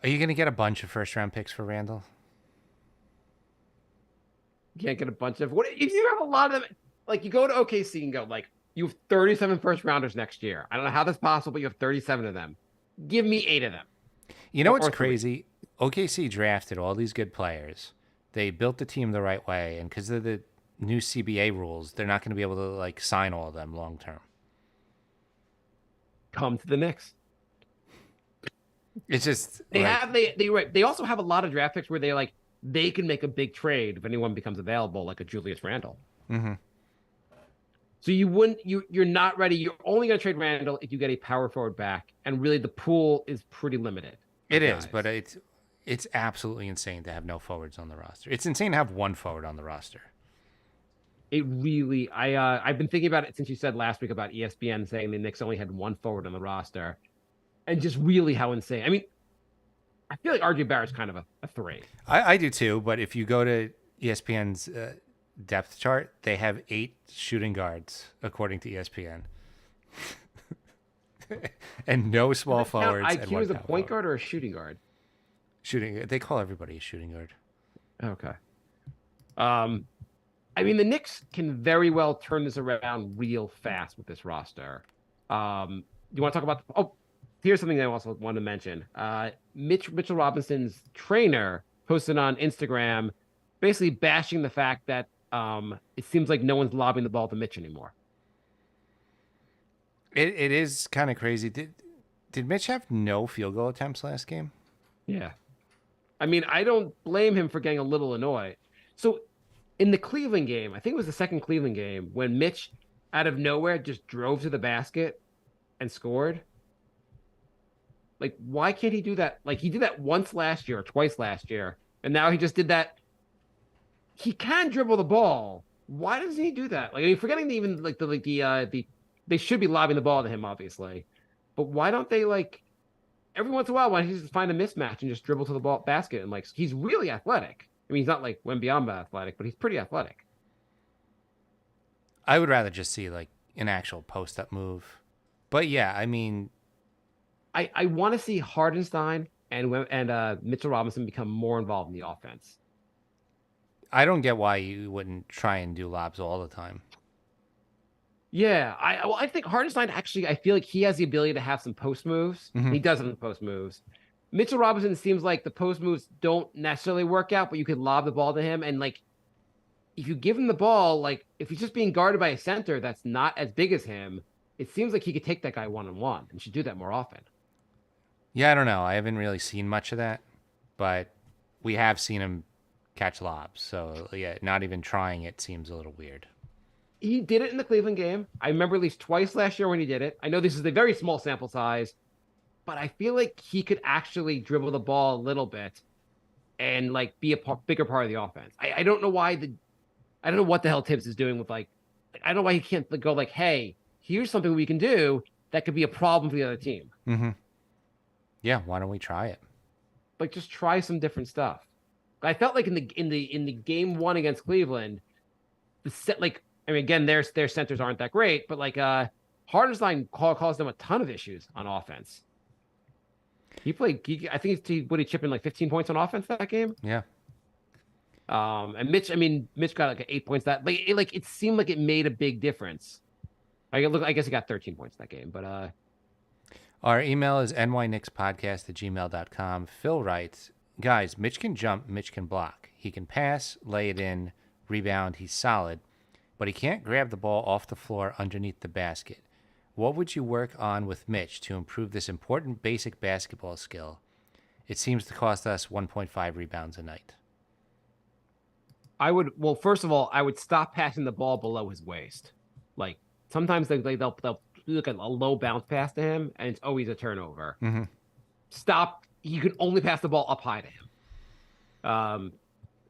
Are you going to get a bunch of first-round picks for Randall? You can't get a bunch of what if you have a lot of them. Like you go to OKC and go like you have 37 first rounders next year. I don't know how that's possible, but you have 37 of them. Give me 8 of them. You know what's Or 3. crazy? OKC drafted all these good players. They built the team the right way, and because of the new CBA rules, they're not going to be able to like sign all of them long term. Come to the Knicks. It's just They also have a lot of draft picks where they can make a big trade if anyone becomes available, like a Julius Randle. Mm-hmm. So you're not ready. You're only going to trade Randle if you get a power forward back, and really the pool is pretty limited. It is, but it's absolutely insane to have no forwards on the roster. It's insane to have one forward on the roster. It really, I've been thinking about it since you said last week about ESPN saying the Knicks only had one forward on the roster, and just really how insane. I mean, I feel like RJ Barrett's kind of a 3. I do too, but if you go to ESPN's depth chart, they have 8 shooting guards according to ESPN, and no small forwards. and IQ one is a power point forward. guard or a shooting guard? Shooting. They call everybody a shooting guard. Okay. I mean, the Knicks can very well turn this around real fast with this roster. You want to talk about? Here's something I also want to mention. Mitchell Robinson's trainer posted on Instagram, basically bashing the fact that it seems like no one's lobbing the ball to Mitch anymore. It is kind of crazy. Did Mitch have no field goal attempts last game? Yeah. I mean, I don't blame him for getting a little annoyed. So in the Cleveland game, I think it was the second Cleveland game, when Mitch out of nowhere just drove to the basket and scored. Like, why can't he do that? Like, he did that once last year or twice last year, and now he just did that. He can dribble the ball. Why doesn't he do that? Like, I mean, forgetting even they should be lobbing the ball to him, obviously, but why don't they every once in a while? Why don't he just find a mismatch and just dribble to the ball basket? And he's really athletic. I mean, he's not like Wembanyama athletic, but he's pretty athletic. I would rather just see an actual post-up move. But yeah, I mean, I want to see Hardenstein and Mitchell Robinson become more involved in the offense. I don't get why you wouldn't try and do lobs all the time. Yeah, I think Hartenstein actually, I feel like he has the ability to have some post moves. He does have some post moves. Mitchell Robinson seems like the post moves don't necessarily work out, but you could lob the ball to him. And like, if you give him the ball, like if he's just being guarded by a center that's not as big as him, it seems like he could take that guy one-on-one and should do that more often. Yeah, I don't know. I haven't really seen much of that, but we have seen him catch lobs. So yeah, not even trying it seems a little weird. He did it in the Cleveland game. I remember at least twice last year when he did it. I know this is a very small sample size, but I feel like he could actually dribble the ball a little bit and like be a bigger part of the offense. I don't know why I don't know what the hell Tibbs is doing with like I don't know why he can't go like, hey, here's something we can do that could be a problem for the other team. Mm-hmm. Yeah, why don't we try it? Like just try some different stuff. I felt like in the game one against Cleveland, the set like I mean again their centers aren't that great, but like Hartenstein caused them a ton of issues on offense. I think he chipped in like 15 points on offense that game. Yeah. And Mitch got like 8 points that it seemed like it made a big difference. I guess he got 13 points that game, but our email is nyknickspodcast@gmail.com. Phil writes, guys, Mitch can jump, Mitch can block. He can pass, lay it in, rebound, he's solid, but he can't grab the ball off the floor underneath the basket. What would you work on with Mitch to improve this important basic basketball skill? It seems to cost us 1.5 rebounds a night. First of all, I would stop passing the ball below his waist. Like sometimes they'll do like a low bounce pass to him, and it's always a turnover. Mm-hmm. Stop. You can only pass the ball up high to him.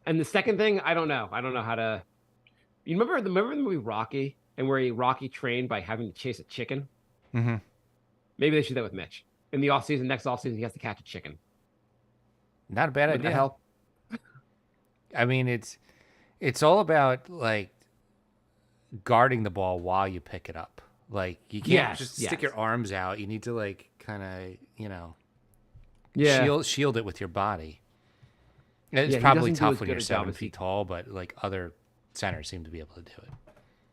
And the second thing, I don't know how to. You remember the movie Rocky, and where Rocky trained by having to chase a chicken? Mm-hmm. Maybe they should do that with Mitch. In the next offseason, he has to catch a chicken. Not a bad Would idea. that help? I mean, it's all about like guarding the ball while you pick it up. Like you can't just stick your arms out. You need to like kind of, shield it with your body. It's probably tough when you're 7 feet tall, but like other centers seem to be able to do it.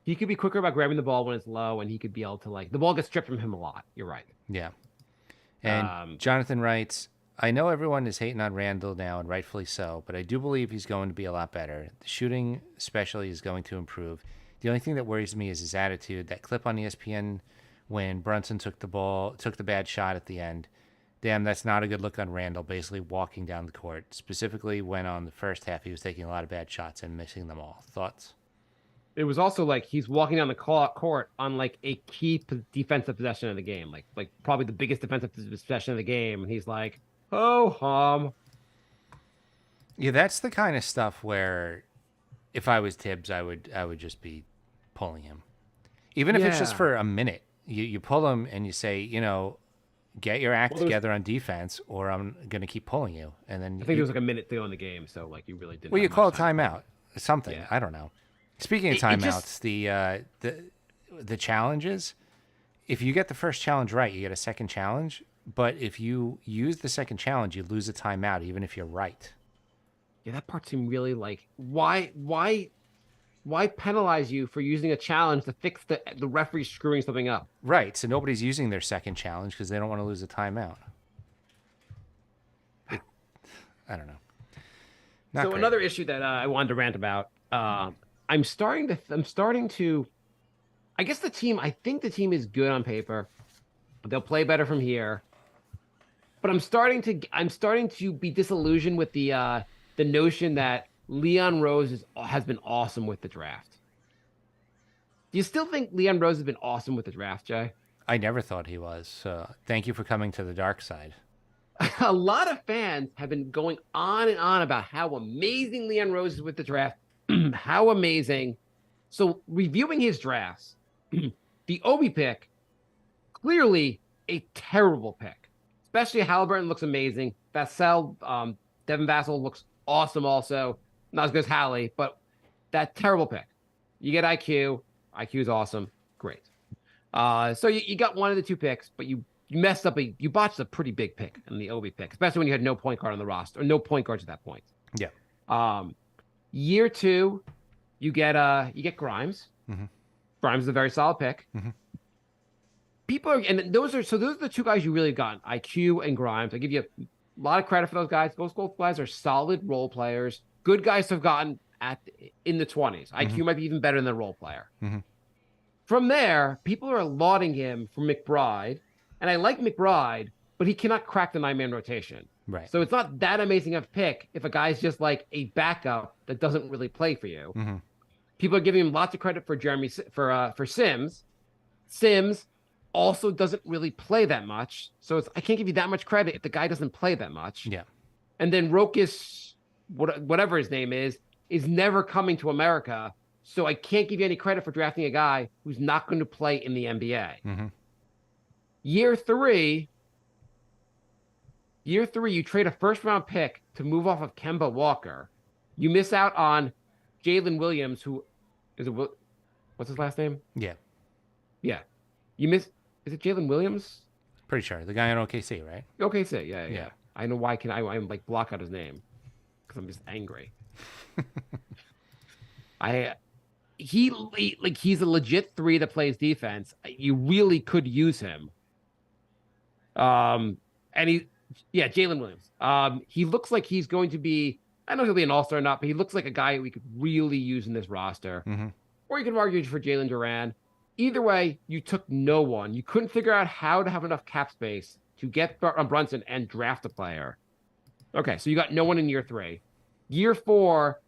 He could be quicker about grabbing the ball when it's low, and he could be able to like the ball gets stripped from him a lot. You're right. Yeah. And Jonathan writes, I know everyone is hating on Randle now, and rightfully so, but I do believe he's going to be a lot better. The shooting especially is going to improve. The only thing that worries me is his attitude. That clip on ESPN when Brunson took the bad shot at the end. Damn, that's not a good look on Randle, basically walking down the court, specifically when on the first half he was taking a lot of bad shots and missing them all. Thoughts? It was also like he's walking down the court on like a key defensive possession of the game, like probably the biggest defensive possession of the game, and he's like, "Oh, Yeah, that's the kind of stuff where, if I was Tibbs, I would just be pulling him, even if it's just for a minute. You pull him and you say, get your act together on defense, or I'm gonna keep pulling you. And then I think there was like a minute to go in the game, so like you really didn't. Well, you have call a much time. timeout, something. Yeah. I don't know. Speaking of timeouts, the challenges. If you get the first challenge right, you get a second challenge. But if you use the second challenge, you lose a timeout, even if you're right. Yeah, that part seemed really like why penalize you for using a challenge to fix the referee screwing something up? Right. So nobody's using their second challenge because they don't want to lose a timeout. I don't know. Not great. Another issue that I wanted to rant about. I'm starting to. I guess I think the team is good on paper. They'll play better from here. But I'm starting to be disillusioned with the notion that Leon Rose has been awesome with the draft. Do you still think Leon Rose has been awesome with the draft, Jay? I never thought he was. So thank you for coming to the dark side. A lot of fans have been going on and on about how amazing Leon Rose is with the draft. How amazing. So reviewing his drafts, the Obi pick, clearly a terrible pick. Especially Halliburton looks amazing. Devin Vassell looks awesome also. Not as good as Hallie, but that terrible pick. You get IQ. IQ is awesome. Great. So you got one of the two picks, but you you botched a pretty big pick in the Obi pick, especially when you had no point guard on the roster or no point guards at that point. Yeah. Year 2, you get Grimes. Mhm. Grimes is a very solid pick. Mhm. Those are the two guys you really got, IQ and Grimes. I give you a lot of credit for those guys. Those guys are solid role players. Good guys to have gotten in the 20s. IQ might be even better than a role player. Mhm. From there, people are lauding him for McBride, and I like McBride, but he cannot crack the 9-man rotation. Right. So it's not that amazing of a pick if a guy's just like a backup that doesn't really play for you. Mm-hmm. People are giving him lots of credit for Sims. Sims also doesn't really play that much, so I can't give you that much credit if the guy doesn't play that much. Yeah. And then Rokas, whatever his name is never coming to America, so I can't give you any credit for drafting a guy who's not going to play in the NBA. Mm-hmm. Year three, you trade a first-round pick to move off of Kemba Walker. You miss out on Jalen Williams, who is what's his last name? Yeah. Yeah. Is it Jalen Williams? Pretty sure. The guy in OKC, right? OKC, yeah. I know why I'm like block out his name because I'm just angry. He's a legit 3 that plays defense. You really could use him. And Jalen Williams. He looks like he's going to be, I don't know if he'll be an all-star or not, but he looks like a guy we could really use in this roster. Mm-hmm. Or you could argue for Jalen Duran. Either way, you took no one. You couldn't figure out how to have enough cap space to get Brunson and draft a player. Okay, so you got no one in year 3. Year 4,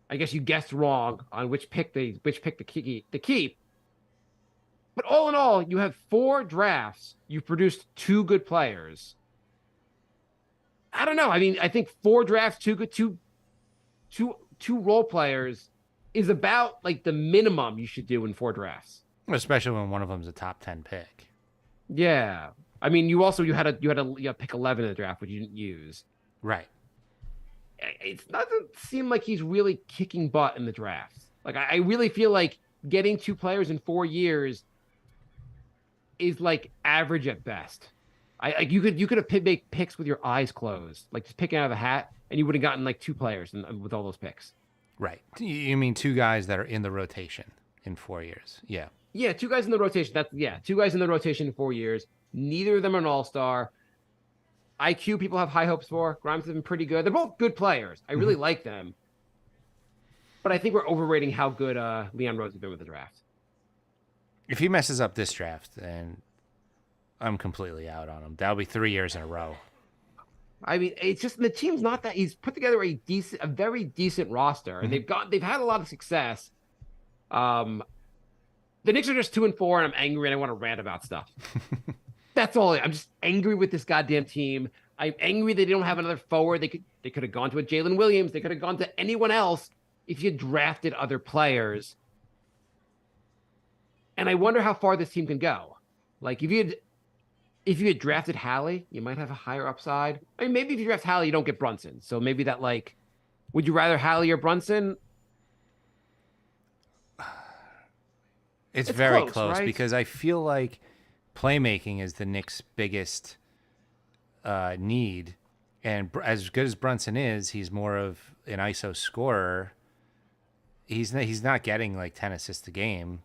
I guess you guessed wrong on which pick to keep. But all in all, you have 4 drafts. You've produced 2 good players. I don't know. I mean, I think 4 drafts, 2 role players is about like the minimum you should do in 4 drafts. Especially when one of them's a top 10 pick. Yeah. I mean, you had a pick 11 in the draft, which you didn't use. Right. It doesn't seem like he's really kicking butt in the draft. Like, I really feel like getting 2 players in 4 years is like average at best. You could have made picks with your eyes closed, like just picking out of a hat, and you would have gotten like 2 players with all those picks. Right. You mean 2 guys that are in the rotation in 4 years? Yeah. Yeah, 2 guys in the rotation. 2 guys in the rotation in 4 years. Neither of them are an all-star. IQ people have high hopes for. Grimes has been pretty good. They're both good players. I really like them. But I think we're overrating how good Leon Rose has been with the draft. If he messes up this draft, then I'm completely out on him. That'll be 3 years in a row. I mean, it's just the team's not that. He's put together a very decent roster, and they've had a lot of success. The Knicks are just 2-4, and I'm angry, and I want to rant about stuff. That's all. I'm just angry with this goddamn team. I'm angry they don't have another forward. They could have gone to a Jalen Williams. They could have gone to anyone else if you drafted other players. And I wonder how far this team can go. Like, if you had drafted Hallie, you might have a higher upside. I mean, maybe if you draft Hallie, you don't get Brunson. So maybe that, like, would you rather Hallie or Brunson? It's very close right? because I feel like playmaking is the Knicks' biggest need. And as good as Brunson is, he's more of an ISO scorer. He's not getting like 10 assists a game.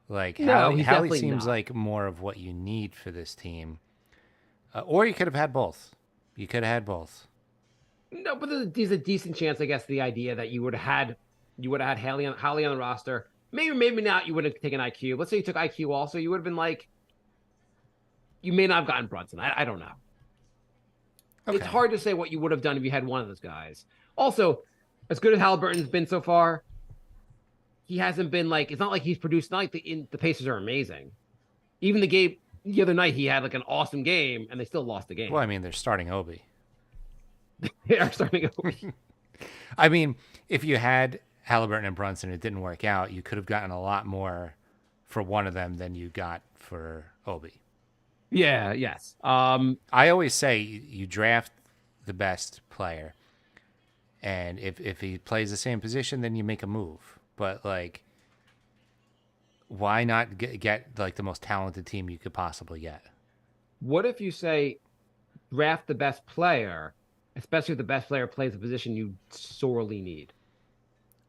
Like No, he's Hallie definitely seems not. like more of what you need for this team. Or you could have had both. You could have had both. No, but there's a decent chance, I guess, the idea that you would have had Hallie on the roster. Maybe not. You would have taken IQ. Let's say you took IQ also. You would have been like, you may not have gotten Brunson. I don't know. Okay. It's hard to say what you would have done if you had one of those guys. Also, as good as Halliburton's been so far, he hasn't been like, it's not like he's produced, not like the Pacers are amazing. Even the other night, he had like an awesome game, and they still lost the game. Well, I mean, they're starting Obi. They are starting over. I mean, if you had Halliburton and Brunson, it didn't work out, you could have gotten a lot more for one of them than you got for Obi. Yeah, yes. I always say you draft the best player, and if he plays the same position, then you make a move. But like, why not get like the most talented team you could possibly get? What if you say draft the best player, especially if the best player plays a position you sorely need?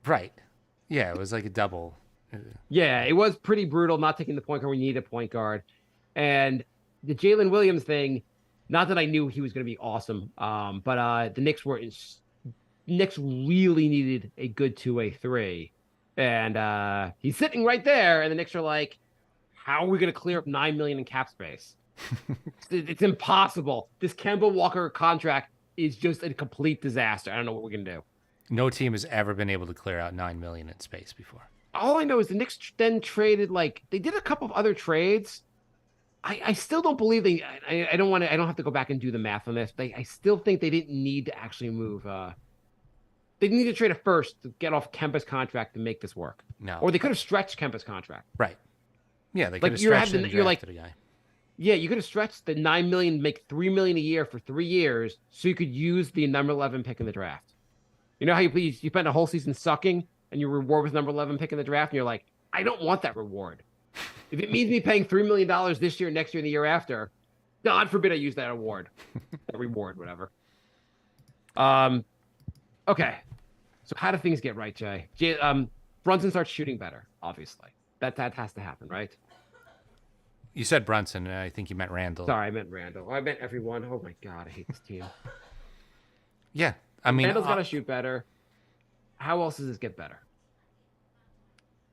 Right. Yeah, it was like a double. Yeah, it was pretty brutal not taking the point guard when you need a point guard. And the Jalen Williams thing, not that I knew he was going to be awesome, but the Knicks really needed a good two-way three. And he's sitting right there, and the Knicks are like, how are we going to clear up $9 million in cap space? It's impossible. This Kemba Walker contract is just a complete disaster. I don't know what we're going to do. No team has ever been able to clear out $9 million in space before. All I know is the Knicks then traded, like, they did a couple of other trades. I still don't believe I don't have to go back and do the math on this. I still think they didn't need to actually move. They need to trade a first to get off Kemba's contract to make this work. No. Or they could have stretched Kemba's contract. Right. Yeah, they Like, could have you're stretched having- it and you're like- drafted a guy. Yeah, you could have stretched the $9 million, make $3 million a year for 3 years, so you could use the number 11 pick in the draft. You know how you spend a whole season sucking, and your reward was number 11 pick in the draft, and you're like, I don't want that reward. If it means me paying $3 million this year, next year, and the year after, God forbid I use that award, that reward, whatever. Okay. So how do things get right, Jay? Brunson starts shooting better, obviously. That has to happen, right? You said Brunson, and I think you meant Randle. Sorry, I meant Randle. I meant everyone. Oh my God, I hate this team. Yeah, I mean, Randle's got to shoot better. How else does this get better?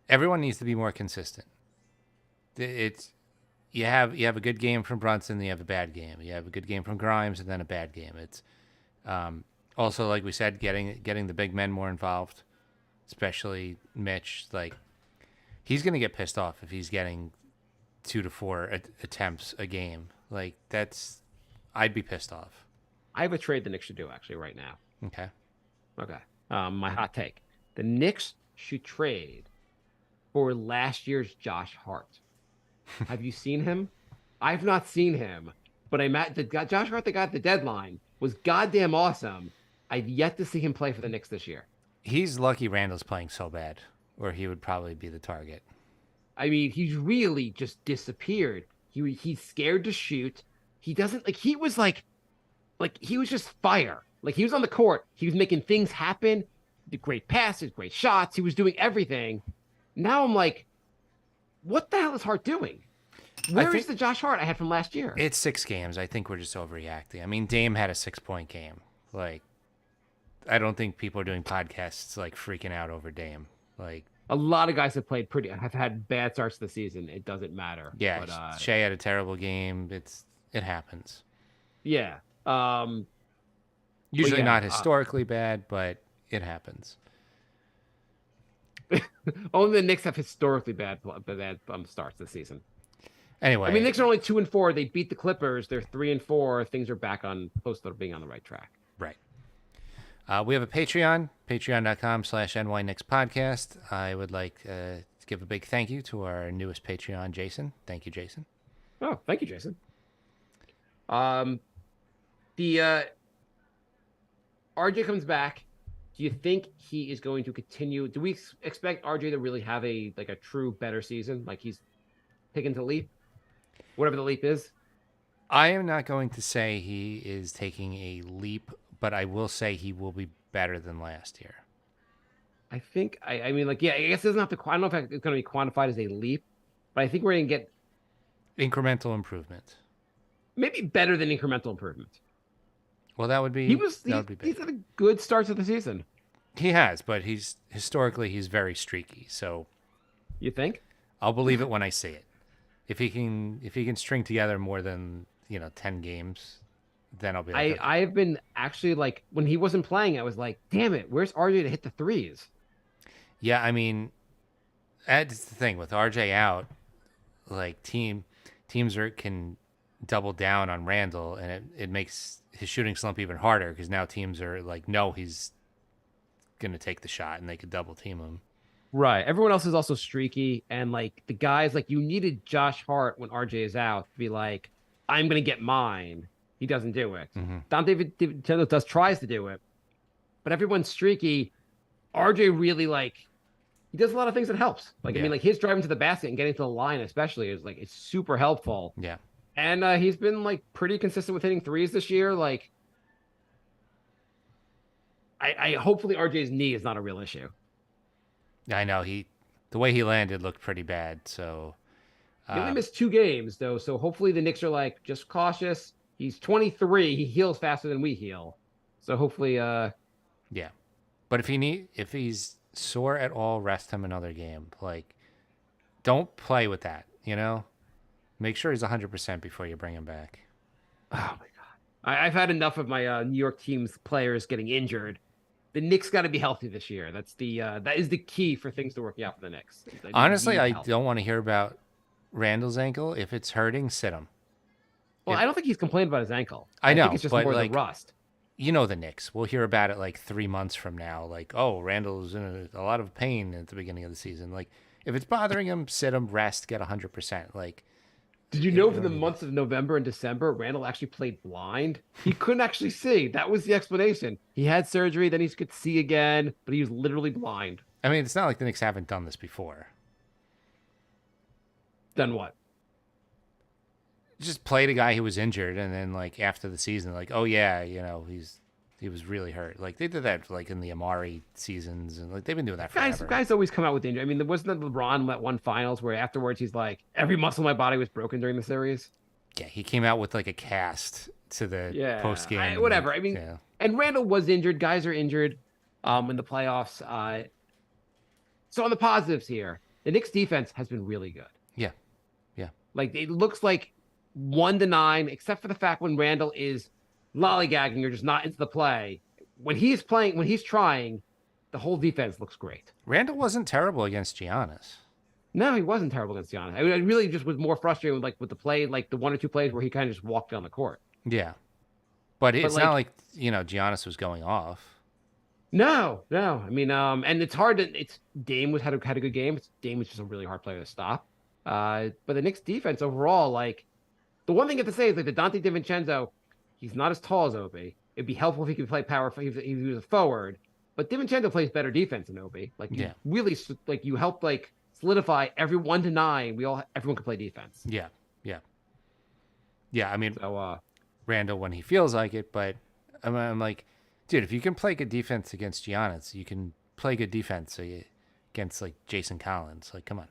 everyone needs to be more consistent. It's you have a good game from Brunson, then you have a bad game. You have a good game from Grimes, and then a bad game. It's also, like we said, getting the big men more involved, especially Mitch. Like, he's gonna get pissed off if he's getting 2 to 4 attempts a game. Like, I'd be pissed off. I have a trade the Knicks should do actually right now. Okay. Okay. My hot take: the Knicks should trade for last year's Josh Hart. Have you seen him? I've not seen him, but Josh Hart that got the deadline was goddamn awesome. I've yet to see him play for the Knicks this year. He's lucky Randall's playing so bad, or he would probably be the target. I mean, he's really just disappeared. He's scared to shoot. He doesn't he was he was just fire. Like, he was on the court. He was making things happen. Did great passes, great shots. He was doing everything. Now I'm like, what the hell is Hart doing? Where is the Josh Hart I had from last year? It's 6 games. I think we're just overreacting. I mean, Dame had a 6-point game. Like, I don't think people are doing podcasts like freaking out over Dame. Like, a lot of guys have had bad starts to the season. It doesn't matter. yeah, But, Shea had a terrible game. It happens. yeah. Usually yeah, not historically bad, but it happens. Only the Knicks have historically bad starts this season. Anyway, I mean, the Knicks are only 2-4. They beat the Clippers. They're 3-4. Things are back on close to being on the right track. right. We have a Patreon, patreon.com/NYKnicks podcast. I would like to give a big thank you to our newest Patreon, Jason. Thank you, Jason. Oh, thank you, Jason. The RJ comes back. Do you think he is going to continue? Do we expect RJ to really have a true better season? Like, he's taking the leap, whatever the leap is? I am not going to say he is taking a leap, but I will say he will be better than last year. I think, I mean, like, yeah, I guess it doesn't have to, I don't know if it's going to be quantified as a leap, but I think we're going to get Incremental improvement. maybe better than incremental improvement. Well, that would be He's big. had a good start to the season. He has, but he's very streaky. So You think? I'll believe it when I see it. If he can string together more than 10 games, then I'll be like, okay. I've been actually, like, when he wasn't playing, I was like, damn it, where's RJ to hit the threes? Yeah, I mean, that's the thing with RJ out. Like, teams can double down on Randle, and it makes his shooting slump even harder because now teams are like, no, he's gonna take the shot, and they could double team him. Right. Everyone else is also streaky, and like the guys, like, you needed Josh Hart when RJ is out to be like, I'm gonna get mine. He doesn't do it. Mm-hmm. Dante DiVincenzo tries to do it, but everyone's streaky. RJ really, like, he does a lot of things that helps. Like, I Yeah. mean, like, his driving to the basket and getting to the line, especially, is like, it's super helpful. Yeah. And he's been like pretty consistent with hitting threes this year. Like, I hopefully RJ's knee is not a real issue. I know the way he landed looked pretty bad. So He only missed 2 games though, so hopefully the Knicks are like just cautious. He's 23. He heals faster than we heal, so hopefully, yeah. But if he's sore at all, rest him another game. Like, don't play with that. Make sure he's 100% before you bring him back. oh my god, I've had enough of my New York team's players getting injured. The Knicks got to be healthy this year. That is the key for things to work out for the Knicks. Honestly, I don't want to hear about Randle's ankle. If it's hurting, sit him. Well, I don't think he's complained about his ankle. I know, think it's just but more like, the rust. The Knicks. We'll hear about it like 3 months from now. Like, oh, Randle's in a lot of pain at the beginning of the season. Like, if it's bothering him, sit him, rest, get 100%. Like, Did you know for the months of November and December, Randle actually played blind? He couldn't actually see. That was the explanation. He had surgery, then he could see again, but he was literally blind. I mean, it's not like the Knicks haven't done this before. Then what? Just played a guy who was injured, and then like after the season, like, oh yeah, he was really hurt. Like they did that like in the Amari seasons, and like they've been doing that forever. Guys always come out with injury. I mean, there wasn't that LeBron that won finals where afterwards he's like, every muscle in my body was broken during the series. Yeah, he came out with like a cast to the post game. Whatever. I mean, and Randle was injured. Guys are injured in the playoffs. So on the positives here, the Knicks defense has been really good. Yeah. Like it looks like 1-9, except for the fact when Randle is lollygagging or just not into the play. When he's trying, the whole defense looks great. Randle wasn't terrible against Giannis. No, he wasn't terrible against Giannis. I mean, I really just was more frustrated with the play, like the 1 or 2 plays where he kind of just walked down the court. Yeah. But it's not like, Giannis was going off. No. I mean, and it's hard to. Dame had a good game. Dame was just a really hard player to stop. But the Knicks defense overall, like the one thing you have to say is like the Dante DiVincenzo, he's not as tall as Obi. It'd be helpful if he could play power. If he was a forward, but DiVincenzo plays better defense than Obi. Like really, like you help like solidify every 1-9. Everyone can play defense. Yeah. I mean, Randle when he feels like it, but I'm like, dude, if you can play good defense against Giannis, you can play good defense against like Jason Collins. Like, come on.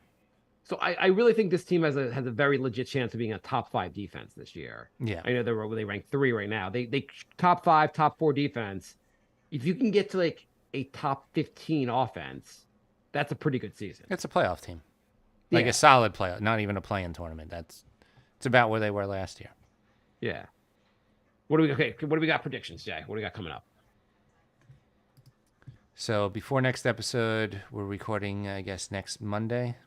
So I really think this team has a very legit chance of being a top 5 defense this year. Yeah, I know they rank 3 right now. They top 5, top 4 defense. If you can get to like a top 15 offense, that's a pretty good season. It's a playoff team, like a solid playoff, not even a play-in tournament. It's about where they were last year. Yeah. What do we got predictions, Jay? What do we got coming up? So before next episode, we're recording, I guess, next Monday.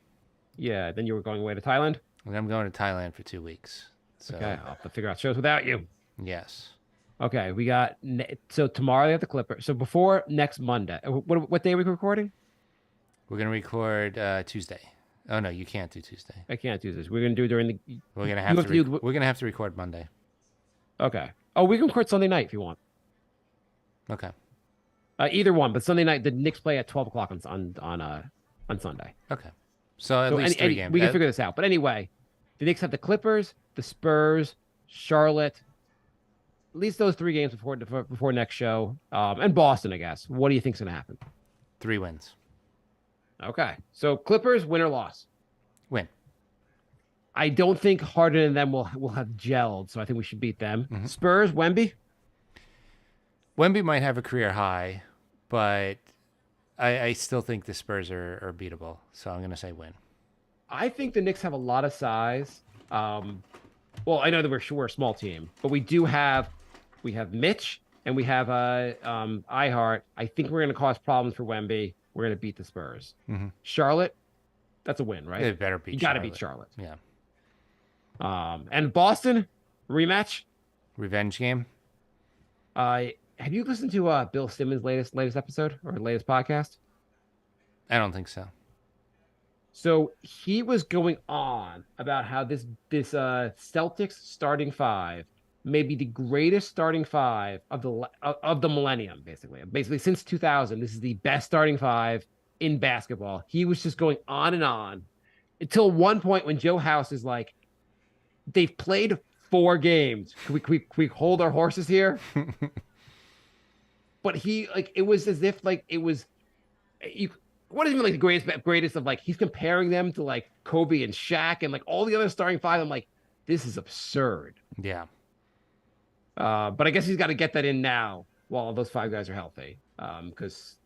Yeah, then you were going away to Thailand? And I'm going to Thailand for 2 weeks. So, okay, I'll have to figure out shows without you. Yes. Okay, we got so tomorrow they have the Clippers. So before next Monday, what day are we recording? We're gonna record Tuesday. Oh no, you can't do Tuesday. I can't do this. We're gonna do it during the. We're gonna have to record Monday. Okay. Oh, we can record Sunday night if you want. Okay. Either one, but Sunday night the Knicks play at 12 o'clock on Sunday. Okay. So at least 3 games. We can figure this out. But anyway, the Knicks have the Clippers, the Spurs, Charlotte. At least those 3 games before next show, and Boston, I guess. What do you think's gonna happen? 3 wins. Okay, so Clippers, win or loss? Win. I don't think Harden and them will have gelled, so I think we should beat them. Mm-hmm. Spurs, Wemby. Wemby might have a career high, but I still think the Spurs are beatable. So I'm gonna say win. I think the Knicks have a lot of size. Well, I know that we're a small team, but we have Mitch and we have Ihart. I think we're going to cause problems for Wemby. We're going to beat the Spurs. Mm-hmm. Charlotte, that's a win, right? It better beat. You got to beat Charlotte. Yeah. And Boston rematch, revenge game. Have you listened to Bill Simmons' latest episode or latest podcast? I don't think so. So he was going on about how this Celtics starting 5 may be the greatest starting 5 of the millennium, basically. Basically, since 2000, this is the best starting 5 in basketball. He was just going on and on until one point when Joe House is like, they've played 4 games. Can we hold our horses here? But he like it was as if like it was you. What is even like the greatest of like he's comparing them to like Kobe and Shaq and like all the other starting 5. I'm like, this is absurd. Yeah. But I guess he's got to get that in now while those 5 guys are healthy. Because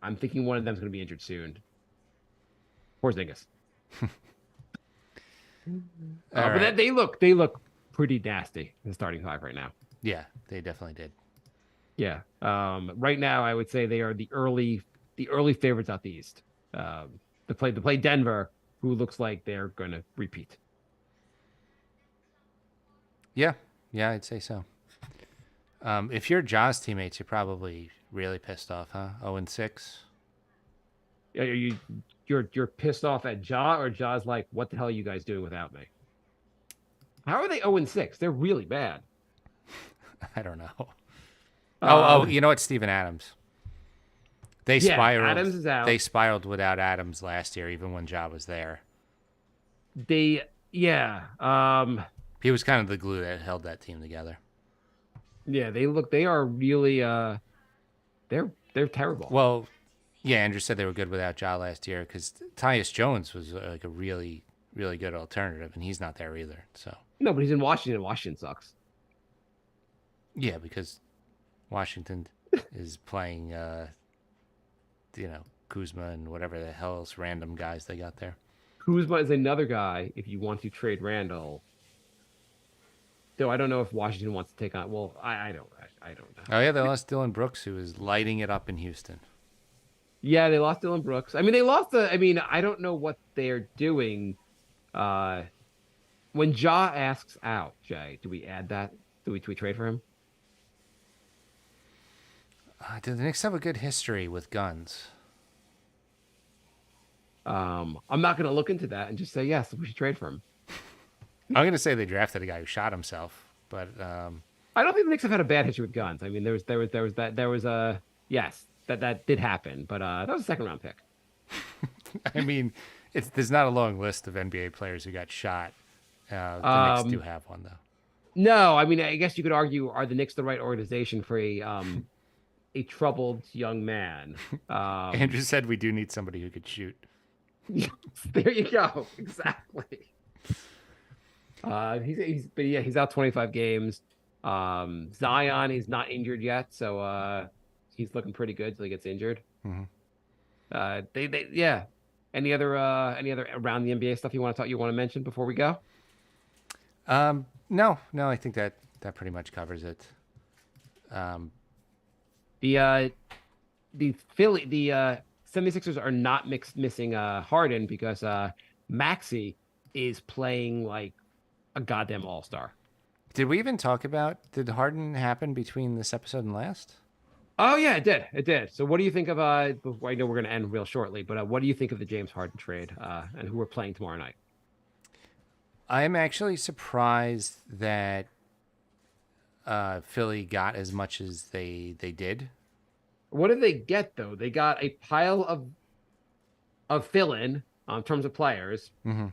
I'm thinking one of them's going to be injured soon. Porzingis. But they look pretty nasty in the starting 5 right now. Yeah, they definitely did. Yeah. Right now, I would say they are the early favorites out the East. To play Denver, who looks like they're going to repeat. Yeah, I'd say so. If you're Ja's teammates, you're probably really pissed off, huh? 0-6. You're pissed off at Ja, or Ja's like, what the hell are you guys doing without me? How are they 0-6? They're really bad. I don't know. You know what? Steven Adams. They spiraled. Adams is out. They spiraled without Adams last year, even when Ja was there. He was kind of the glue that held that team together. Yeah, they are really they're terrible. Well, yeah, Andrew said they were good without Ja last year because Tyus Jones was like a really, really good alternative, and he's not there either. So no, but he's in Washington. Washington sucks. Yeah, because Washington is playing, Kuzma and whatever the hell else random guys they got there. Kuzma is another guy if you want to trade Randle. Though I don't know if Washington wants to take on. Well, I don't know. Oh yeah, they lost Dylan Brooks, who was lighting it up in Houston. Yeah, they lost Dylan Brooks. I mean, they lost I don't know what they're doing. When Ja asks out, Jay, do we add that? Do we trade for him? Do the Knicks have a good history with guns? I'm not going to look into that and just say yes. We should trade for him. I'm going to say they drafted a guy who shot himself, but I don't think the Knicks have had a bad history with guns. I mean, there was yes, that did happen, but that was a 2nd round pick. I mean, there's not a long list of NBA players who got shot. The Knicks do have one though. No, I mean, I guess you could argue: are the Knicks the right organization for a troubled young man? Andrew said we do need somebody who could shoot. There you go. Exactly. He's out 25 games. Zion, he's not injured yet, so he's looking pretty good till he gets injured. Mm-hmm. Yeah. Any other around the NBA stuff you want to mention before we go? No, I think that pretty much covers it. The 76ers are not missing Harden because Maxey is playing like a goddamn all-star. Did we even talk about, did Harden happen between this episode and last? Oh yeah, it did. So what do you think of I know we're going to end real shortly, but what do you think of the James Harden trade and who we're playing tomorrow night? I'm actually surprised that Philly got as much as they did. What did they get though? They got a pile of fill-in in terms of players. Mm-hmm.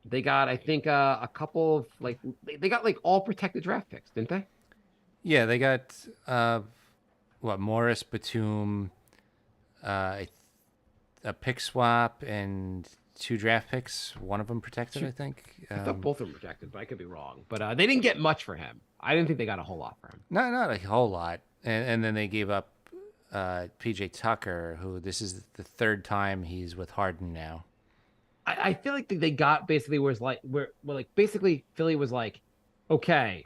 They got, I think, a couple of they got like all protected draft picks, didn't they? Yeah, they got Morris, Batum, a pick swap, and 2 draft picks. One of them protected, I think. I thought both of them protected, but I could be wrong. But they didn't get much for him. I didn't think they got a whole lot for him. No, not a whole lot. And then they gave up PJ Tucker, who this is the 3rd time he's with Harden now. I feel like they got basically basically Philly was like, okay,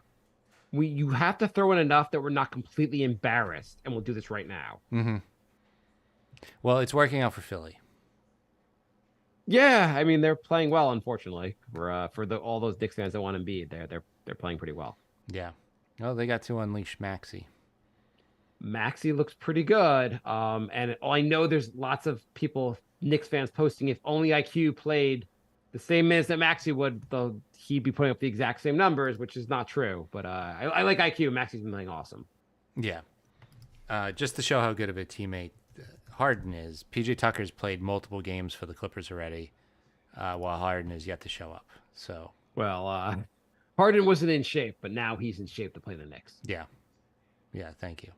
you have to throw in enough that we're not completely embarrassed, and we'll do this right now. Mm-hmm. Well, it's working out for Philly. Yeah, I mean they're playing well. Unfortunately, for all those Knicks fans that want Embiid, they're playing pretty well. Yeah. Oh, they got to unleash Maxey. Maxey looks pretty good. And I know there's lots of people, Knicks fans, posting if only IQ played the same minutes that Maxey would, though he'd be putting up the exact same numbers, which is not true. But I like IQ. Maxey's been playing awesome. Yeah. Just to show how good of a teammate Harden is, PJ Tucker's played multiple games for the Clippers already, while Harden is yet to show up. So, well, Harden wasn't in shape, but now he's in shape to play the Knicks. Yeah. Yeah. Thank you.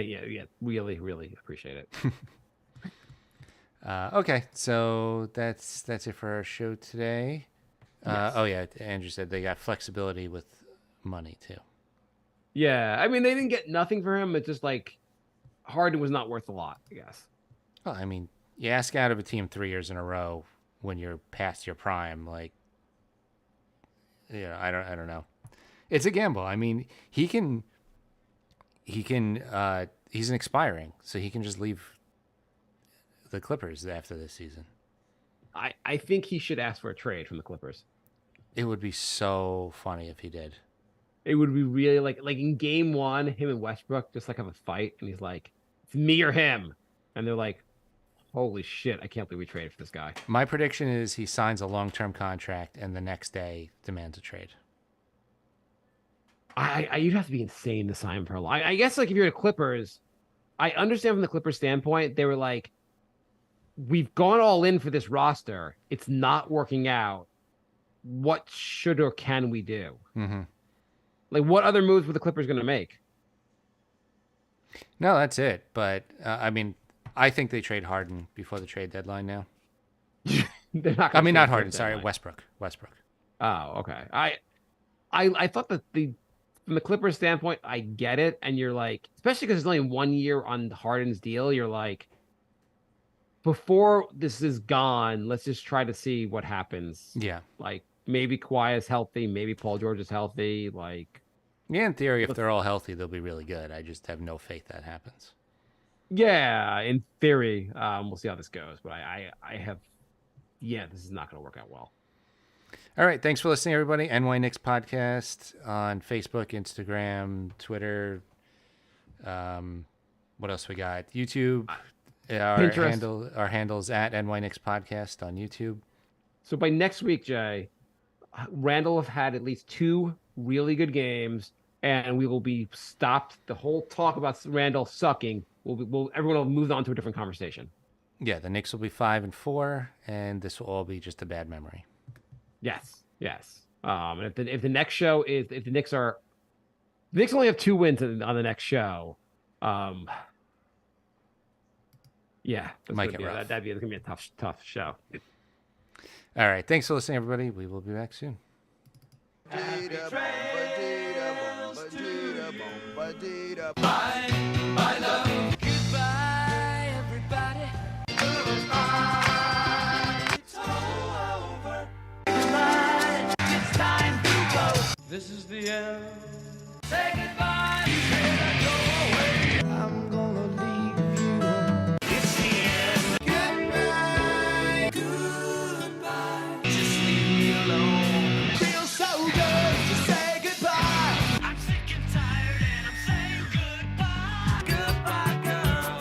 Yeah. Really, really appreciate it. Okay, so that's it for our show today. Yes. Oh yeah, Andrew said they got flexibility with money too. Yeah, I mean they didn't get nothing for him. It's just like Harden was not worth a lot, I guess. Well, I mean, you ask out of a team 3 years in a row when you're past your prime, like, I don't know. It's a gamble. I mean, he's an expiring, so he can just leave the Clippers after this season. I think he should ask for a trade from the Clippers. It would be so funny if he did. It would be really like in game 1, him and Westbrook just like have a fight, and he's like, "It's me or him," and they're like, "Holy shit! I can't believe we traded for this guy." My prediction is he signs a long-term contract and the next day demands a trade. You'd have to be insane to sign for a lot. I guess like if you're the Clippers, I understand from the Clippers standpoint, they were like, we've gone all in for this roster. It's not working out. What should or can we do? Mm-hmm. Like, what other moves were the Clippers going to make? No, that's it. But I mean, I think they trade Harden before the trade deadline now. They're not. I mean, not Harden. Sorry, Westbrook. Oh, okay. I thought that from the Clippers standpoint, I get it, and you're like, especially because there's only 1 year on Harden's deal. You're like, before this is gone, let's just try to see what happens. Yeah. Like maybe Kawhi is healthy, maybe Paul George is healthy. Like, yeah, in theory, if they're all healthy, they'll be really good. I just have no faith that happens. yeah, in theory, we'll see how this goes. But I have, this is not going to work out well. All right. Thanks for listening, everybody. NY Knicks Podcast on Facebook, Instagram, Twitter. What else we got? YouTube. Our handle's at NY Knicks Podcast on YouTube. So by next week, Jay, Randle have had at least 2 really good games, and we will be stopped. The whole talk about Randle sucking, everyone will move on to a different conversation. Yeah, the Knicks will be 5-4, and this will all be just a bad memory. Yes. And if the next show is if the Knicks only have 2 wins on the next show, yeah, Might get rough. That's gonna be a tough show. All right, thanks for listening, everybody. We will be back soon. My love. Goodbye, everybody. It's all over. Goodbye. It's time to go. This is the end. Say goodbye. I'm gonna leave you. It's the end. Goodbye. Goodbye. Just leave me alone. Feels so good to say goodbye. I'm sick and tired and I'm saying goodbye. Goodbye, girl.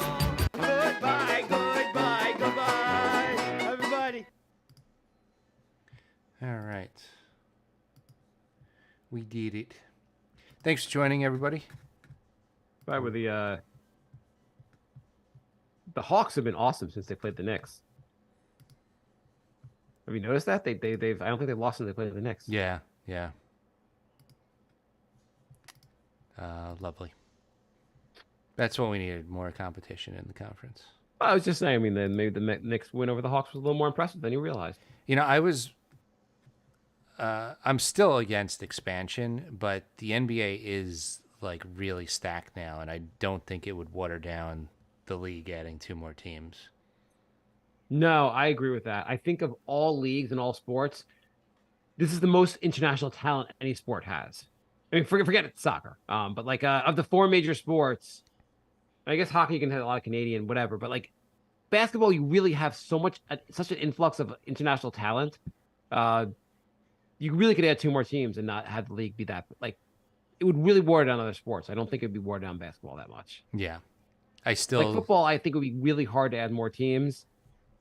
Goodbye, everybody. All right. We did it. Thanks for joining, everybody. By with the Hawks have been awesome since they played the Knicks. Have you noticed that? They've I don't think they've lost since they played the Knicks. Yeah. Lovely. That's what we needed, more competition in the conference. I was just saying, I mean, then maybe the Knicks win over the Hawks was a little more impressive than you realized. I'm still against expansion, but the NBA is like really stacked now, and I don't think it would water down the league adding 2 more teams. No, I agree with that. I think of all leagues and all sports, this is the most international talent any sport has. I mean, forget it, soccer. But like of the 4 major sports, I guess hockey can have a lot of Canadian, whatever. But like basketball, you really have such an influx of international talent. You really could add 2 more teams and not have the league be that like. It would really water down other sports. I don't think it'd be watered down basketball that much. Yeah, like football. I think it would be really hard to add more teams,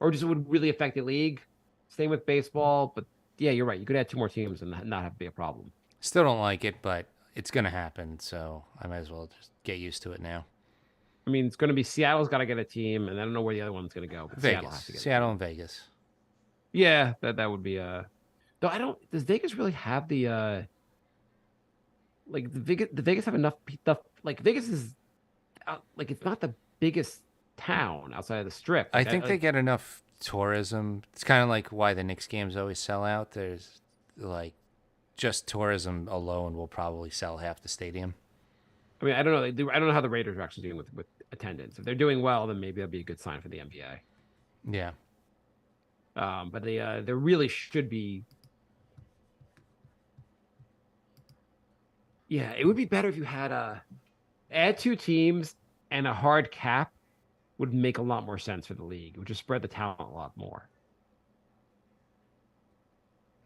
or just it would really affect the league. Same with baseball, but yeah, you're right. You could add 2 more teams and not have to be a problem. Still don't like it, but it's gonna happen, so I might as well just get used to it now. I mean, it's going to be Seattle's got to get a team, and I don't know where the other one's going to go. But Seattle and Vegas. Yeah, that would be Though I don't. Does Vegas really have the like the Vegas have enough stuff. Like Vegas is like it's not the biggest town outside of the Strip. I Like, think they get enough tourism. It's kind of like why the Knicks games always sell out. There's like just tourism alone will probably sell half the stadium. I mean, I don't know. I don't know how the Raiders are actually doing with attendance. If they're doing well, then maybe that'll be a good sign for the NBA. Yeah. But there really should be. Yeah, it would be better if you had add two teams and a hard cap would make a lot more sense for the league. It would just spread the talent a lot more.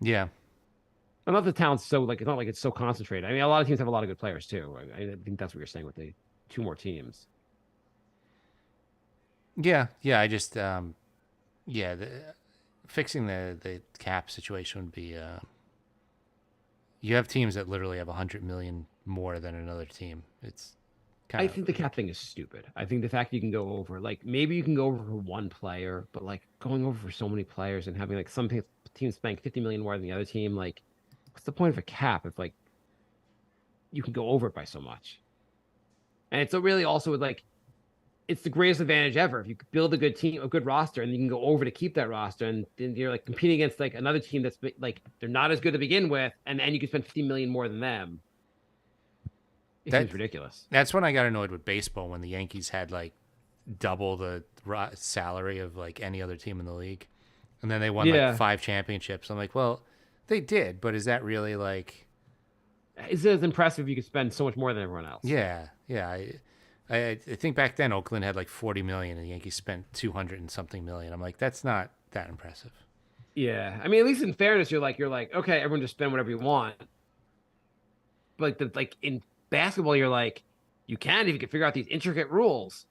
Yeah. And not the talent's so like it's not like it's so concentrated. I mean, a lot of teams have a lot of good players too. I think that's what you're saying with the two more teams. Yeah. Yeah. I just yeah, fixing the cap situation would be you have teams that literally have 100 million more than another team. It's kind I of think the cap thing is stupid. I think the fact you can go over, like maybe you can go over for one player, but like going over for so many players and having like some teams spending 50 million more than the other team, like what's the point of a cap if like you can go over it by so much? And it's really also like it's the greatest advantage ever if you could build a good team, a good roster, and you can go over to keep that roster, and then you're like competing against like another team that's like they're not as good to begin with, and you can spend 50 million more than them. It seems ridiculous. That's when I got annoyed with baseball when the Yankees had like double the salary of like any other team in the league, and then they won like 5 championships. I'm like, well, they did, but is that really like? Is it as impressive if you could spend so much more than everyone else? Yeah, yeah. I think back then Oakland had like 40 million and the Yankees spent 200 and something million. I'm like, that's not that impressive. Yeah, I mean, at least in fairness, you're like, okay, everyone just spend whatever you want. But like in basketball, you're like, you can if you can figure out these intricate rules.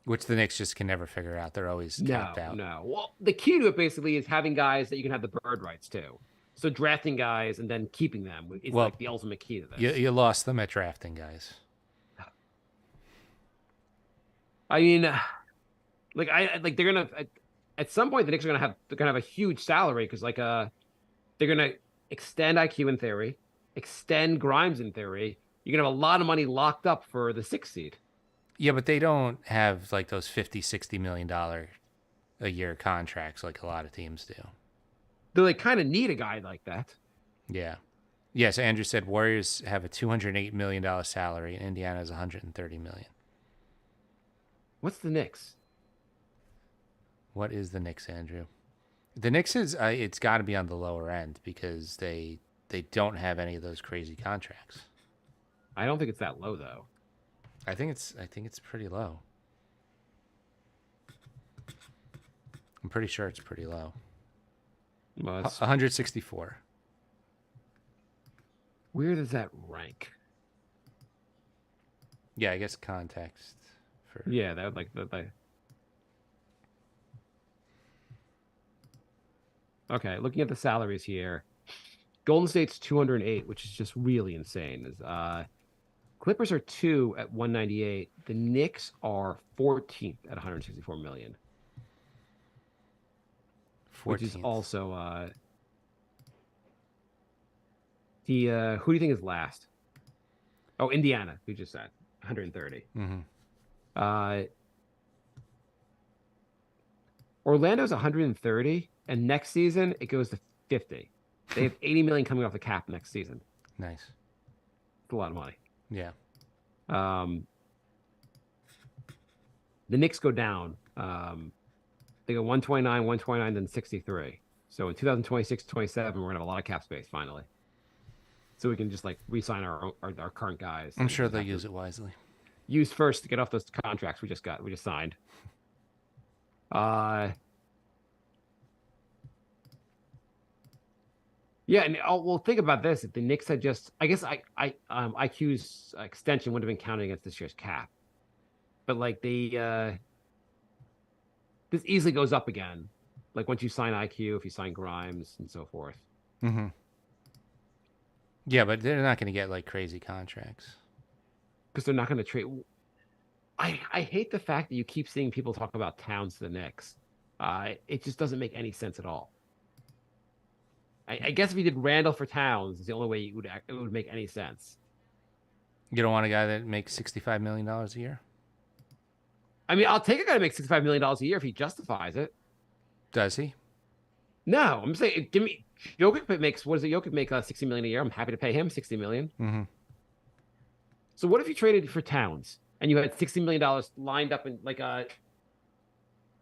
Which the Knicks just can never figure out. They're always capped out. No. Well, the key to it basically is having guys that you can have the bird rights to. So drafting guys and then keeping them is like the ultimate key to this. You lost them at drafting guys. I mean, like they're gonna at some point the Knicks are gonna have a huge salary because like they're gonna extend IQ in theory, extend Grimes in theory. You're gonna have a lot of money locked up for the 6th seed. Yeah, but they don't have like those $50-60 million a year contracts like a lot of teams do. They like kind of need a guy like that. Yeah. Yes, Andrew said Warriors have a $208 million salary and Indiana has $130 million. What's the Knicks? What is the Knicks, Andrew? The Knicks is it's got to be on the lower end because they don't have any of those crazy contracts. I don't think it's that low though. I think it's pretty low. I'm pretty sure it's pretty low. Well, 164. Where does that rank? Yeah, I guess context for Yeah, that would like the. Okay, looking at the salaries here, Golden State's 208, which is just really insane. Clippers are 2 at 198. The Knicks are 14th at 164 million. 14th. Which is also who do you think is last? Oh, Indiana, we just said 130. Mm-hmm. Orlando's 130, and next season it goes to 50. They have 80 million coming off the cap next season. Nice. It's a lot of money. Yeah. The Knicks go down. They go 129, 129, then 63. So in 2026, 27, we're gonna have a lot of cap space finally. So we can just like re-sign our current guys. I'm sure they'll use it wisely. Use first to get off those contracts we just signed. Yeah, and well, think about this: if the Knicks had just, I guess, IQ's extension would have been counted against this year's cap, but like this easily goes up again. Like once you sign IQ, if you sign Grimes and so forth. Mm-hmm. Yeah, but they're not going to get like crazy contracts Because they're not going to trade. I hate the fact that you keep seeing people talk about Towns to the Knicks. It just doesn't make any sense at all. I guess if you did Randle for Towns, it's the only way it would make any sense. You don't want a guy that makes $65 million a year? I mean, I'll take a guy to make $65 million a year if he justifies it. Does he? No, I'm saying give me Jokic makes what does it? Jokic make 60 million a year. I'm happy to pay him 60 million. Mm-hmm. So what if you traded for Towns and you had $60 million lined up in like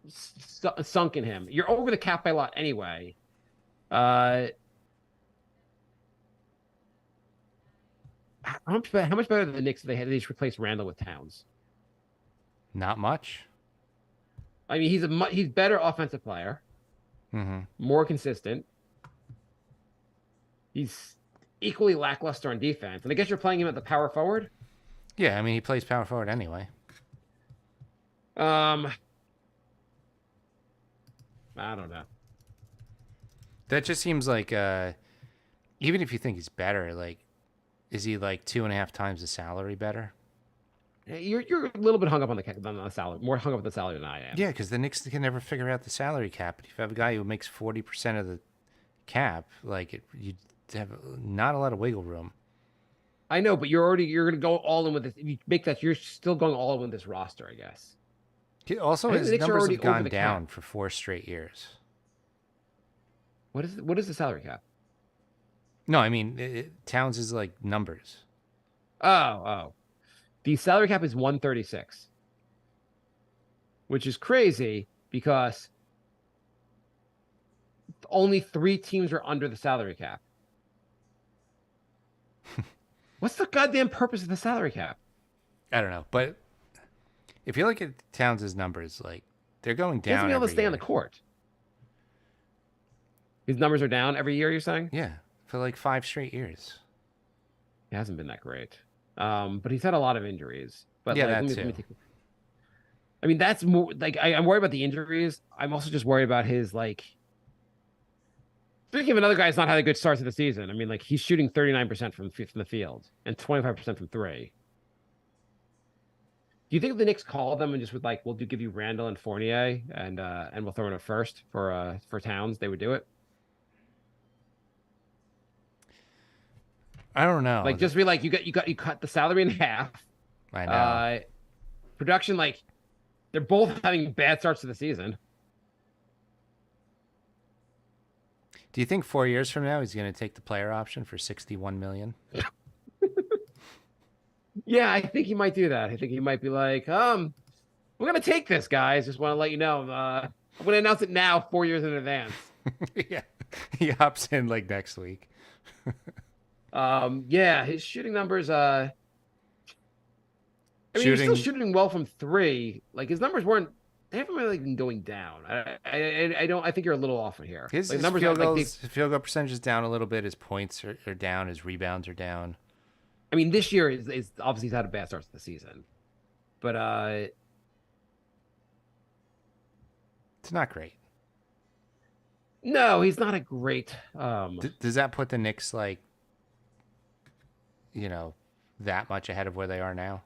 sunk in him? You're over the cap by a lot anyway. How much better than the Knicks if they just replaced Randle with Towns? Not much. I mean, he's better offensive player, more consistent. He's equally lackluster on defense, and I guess you're playing him at the power forward. Yeah, I mean he plays power forward anyway. I don't know. That just seems like even if you think he's better, like is he like 2.5 times the salary better? You're a little bit hung up on the salary, more hung up on the salary than I am. Yeah, because the Knicks can never figure out the salary cap. If you have a guy who makes 40% of the cap, like you have not a lot of wiggle room. I know, but you're going to go all in with this. If you make that, you're still going all in with this roster, I guess. Also, his Knicks are numbers already have gone over the down cap. for 4 straight years. What is the salary cap? No, I mean Towns is like numbers. Oh. The salary cap is 136, which is crazy because only 3 teams are under the salary cap. What's the goddamn purpose of the salary cap? I don't know, but if you look at Towns' numbers, like they're going He hasn't down. been able to every stay on year. the court. His numbers are down every year, you're saying? Yeah, for like 5 straight years. It hasn't been that great. But he's had a lot of injuries. But Yeah, like, that too. I mean, that's more like I'm worried about the injuries. I'm also just worried about his like. Speaking of another guy who's not had a good start to the season. I mean, like he's shooting 39% from the field and 25% from 3. Do you think if the Knicks call them and just would like, we'll give you Randle and Fournier and we'll throw in a first for Towns, they would do it? I don't know. Like just be like, you cut the salary in half. I know. Production, like they're both having bad starts to the season. Do you think 4 years from now he's going to take the player option for $61 million? Yeah, I think he might do that. I think he might be like, we're gonna take this, guys. Just want to let you know. I'm gonna announce it now, 4 years in advance. Yeah, he hops in like next week. Yeah, his shooting numbers. I mean, he's still shooting well from 3. Like his numbers they haven't really been going down. I think you're a little off in here. His numbers field like goals, his field goal percentage is down a little bit. His points are down. His rebounds are down. I mean, this year is obviously he's had a bad start to the season, but it's not great. No, he's not a great. Does that put the Knicks like, that much ahead of where they are now?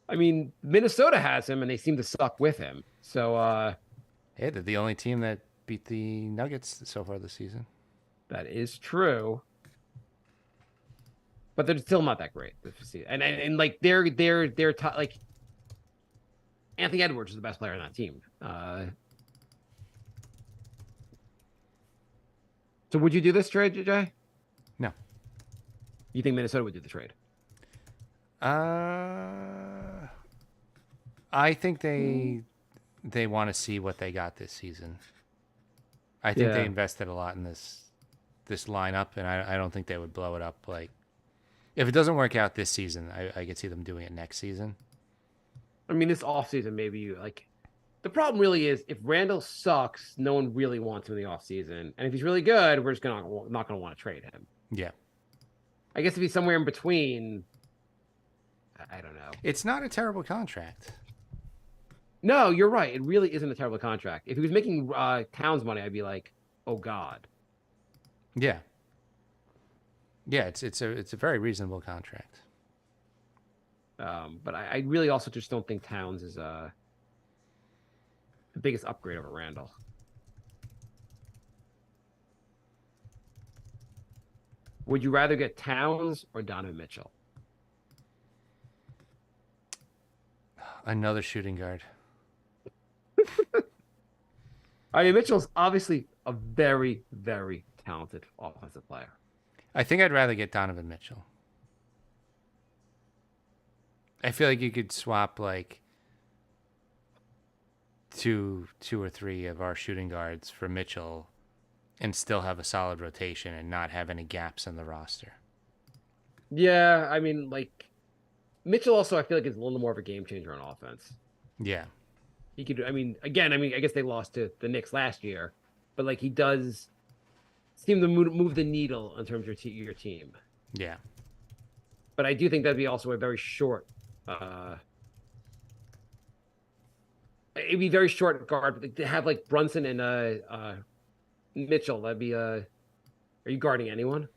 I mean, Minnesota has him, and they seem to suck with him. So, hey, they're the only team that beat the Nuggets so far this season. That is true. But they're still not that great. And like they're like Anthony Edwards is the best player on that team. So would you do this trade, Jay? No. You think Minnesota would do the trade? I think they want to see what they got this season. I think they invested a lot in this lineup, and I don't think they would blow it up. Like, if it doesn't work out this season, I could see them doing it next season. I mean, this offseason, maybe the problem really is if Randle sucks, no one really wants him in the offseason. And if he's really good, we're just not going to want to trade him. Yeah. I guess if he's somewhere in between, I don't know. It's not a terrible contract. No, you're right. It really isn't a terrible contract. If he was making Towns money, I'd be like, oh God. Yeah. Yeah, it's a very reasonable contract. But I really also just don't think Towns is the biggest upgrade over Randle. Would you rather get Towns or Donovan Mitchell? Another shooting guard. I mean, Mitchell's obviously a very, very talented offensive player. I think I'd rather get Donovan Mitchell. I feel like you could swap like two or three of our shooting guards for Mitchell and still have a solid rotation and not have any gaps in the roster. Yeah, I mean, like Mitchell also, I feel like is a little more of a game changer on offense. Yeah. He could, I mean, again, I guess they lost to the Knicks last year, but like he does seem to move the needle in terms of your team. Yeah. But I do think that'd be also a very short. It'd be very short guard. But to have like Brunson and Mitchell, that'd be Are you guarding anyone?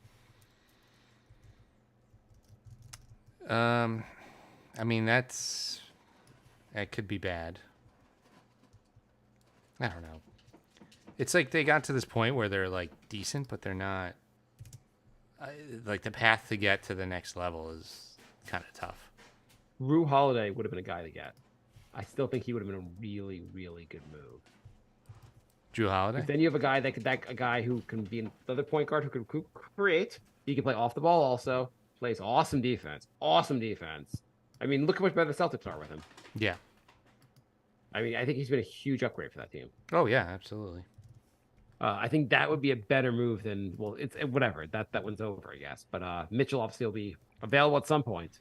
I mean that could be bad. I don't know. It's like they got to this point where they're like decent, but they're not. Like the path to get to the next level is kind of tough. Rue Holiday would have been a guy to get. I still think he would have been a really, really good move. Drew Holiday. Then you have a guy a guy who can be another point guard who can create. He can play off the ball also. Plays awesome defense. Awesome defense. I mean, look how much better the Celtics are with him. Yeah. I mean, I think he's been a huge upgrade for that team. Oh yeah, absolutely. I think that would be a better move than it's whatever that one's over, I guess. But Mitchell obviously will be available at some point.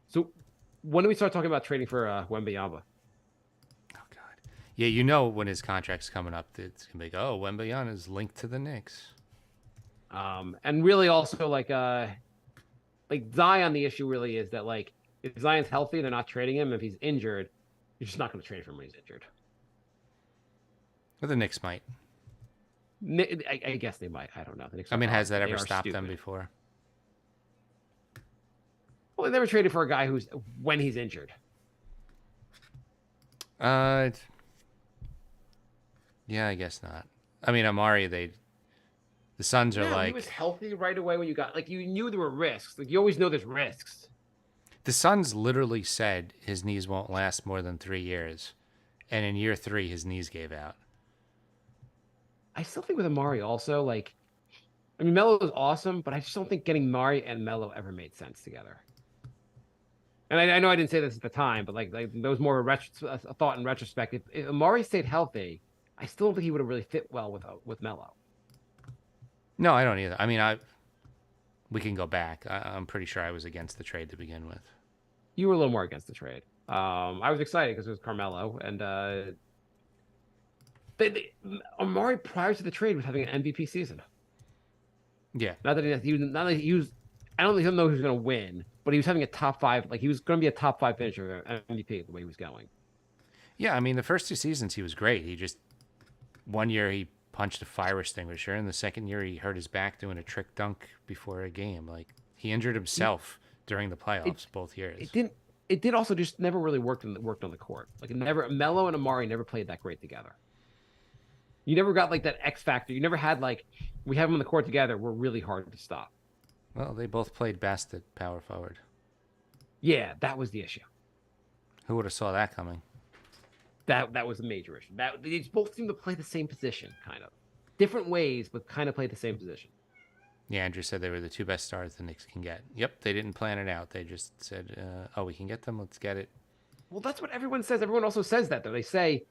So when do we start talking about trading for Wembanyama? Oh god. Yeah, you know when his contract's coming up, it's gonna be like, oh, Wembanyama is linked to the Knicks. And really also like Zion, the issue really is that like if Zion's healthy, they're not trading him. If he's injured, you're just not going to trade for him when he's injured. Or the Knicks might. I guess they might. I don't know. The Knicks has that they ever are stopped stupid. them before? Well, they never traded for a guy who's when he's injured. Yeah, I guess not. I mean, Amari, the Suns are like he was healthy right away when you got like you knew there were risks. Like you always know there's risks. the Suns literally said his knees won't last more than 3 years, and in year 3 his knees gave out. I still think with Amari also like, I mean Melo was awesome, but I just don't think getting Mari and Melo ever made sense together. And I know I didn't say this at the time, but like there was more a thought in retrospect. If Amari stayed healthy, I still don't think he would have really fit well with Melo. No, I don't either. I mean, we can go back. I'm pretty sure I was against the trade to begin with. You were a little more against the trade. I was excited because it was Carmelo, and Amari prior to the trade was having an MVP season. Yeah. Not that he was. I don't know who's going to win, but he was having a top 5. Like he was going to be a top 5 finisher, MVP the way he was going. Yeah, I mean, the first 2 seasons he was great. He just 1 year he punched a fire extinguisher, and the second year he hurt his back doing a trick dunk before a game. Like he injured himself during the playoffs both years. It did also just never really worked on the court. Like it never. Melo and Amari never played that great together. You never got like that X factor. You never had like we have them on the court together. We're really hard to stop. Well, they both played best at power forward. Yeah, that was the issue. Who would have saw that coming? That was a major issue. That they both seem to play the same position, kind of different ways, but kind of play the same position. Yeah, Andrew said they were the 2 best stars the Knicks can get. Yep, they didn't plan it out. They just said, "Oh, we can get them. Let's get it." Well, that's what everyone says. Everyone also says that though. They say,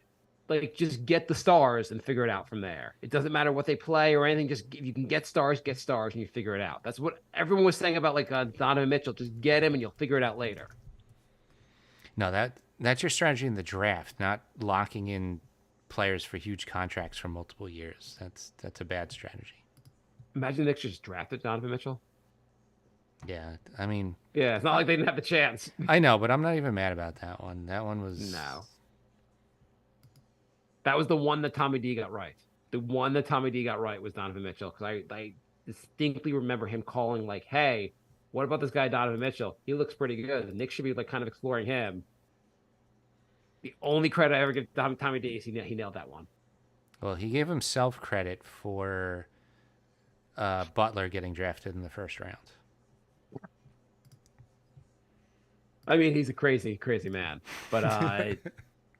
like, just get the stars and figure it out from there. It doesn't matter what they play or anything. Just if you can get stars, and you figure it out. That's what everyone was saying about like Donovan Mitchell. Just get him, and you'll figure it out later. No, that's your strategy in the draft, not locking in players for huge contracts for multiple years. That's a bad strategy. Imagine the Knicks just drafted Donovan Mitchell. Yeah, I mean, Yeah, it's not like they didn't have the chance. I know, but I'm not even mad about that one. That one was No. That was the one that Tommy D got right. The one that Tommy D got right was Donovan Mitchell because I distinctly remember him calling like, "Hey, what about this guy Donovan Mitchell? He looks pretty good. The Knicks should be like kind of exploring him." The only credit I ever give Tommy D is he nailed that one. Well, he gave himself credit for Butler getting drafted in the first round. I mean, he's a crazy, crazy man. But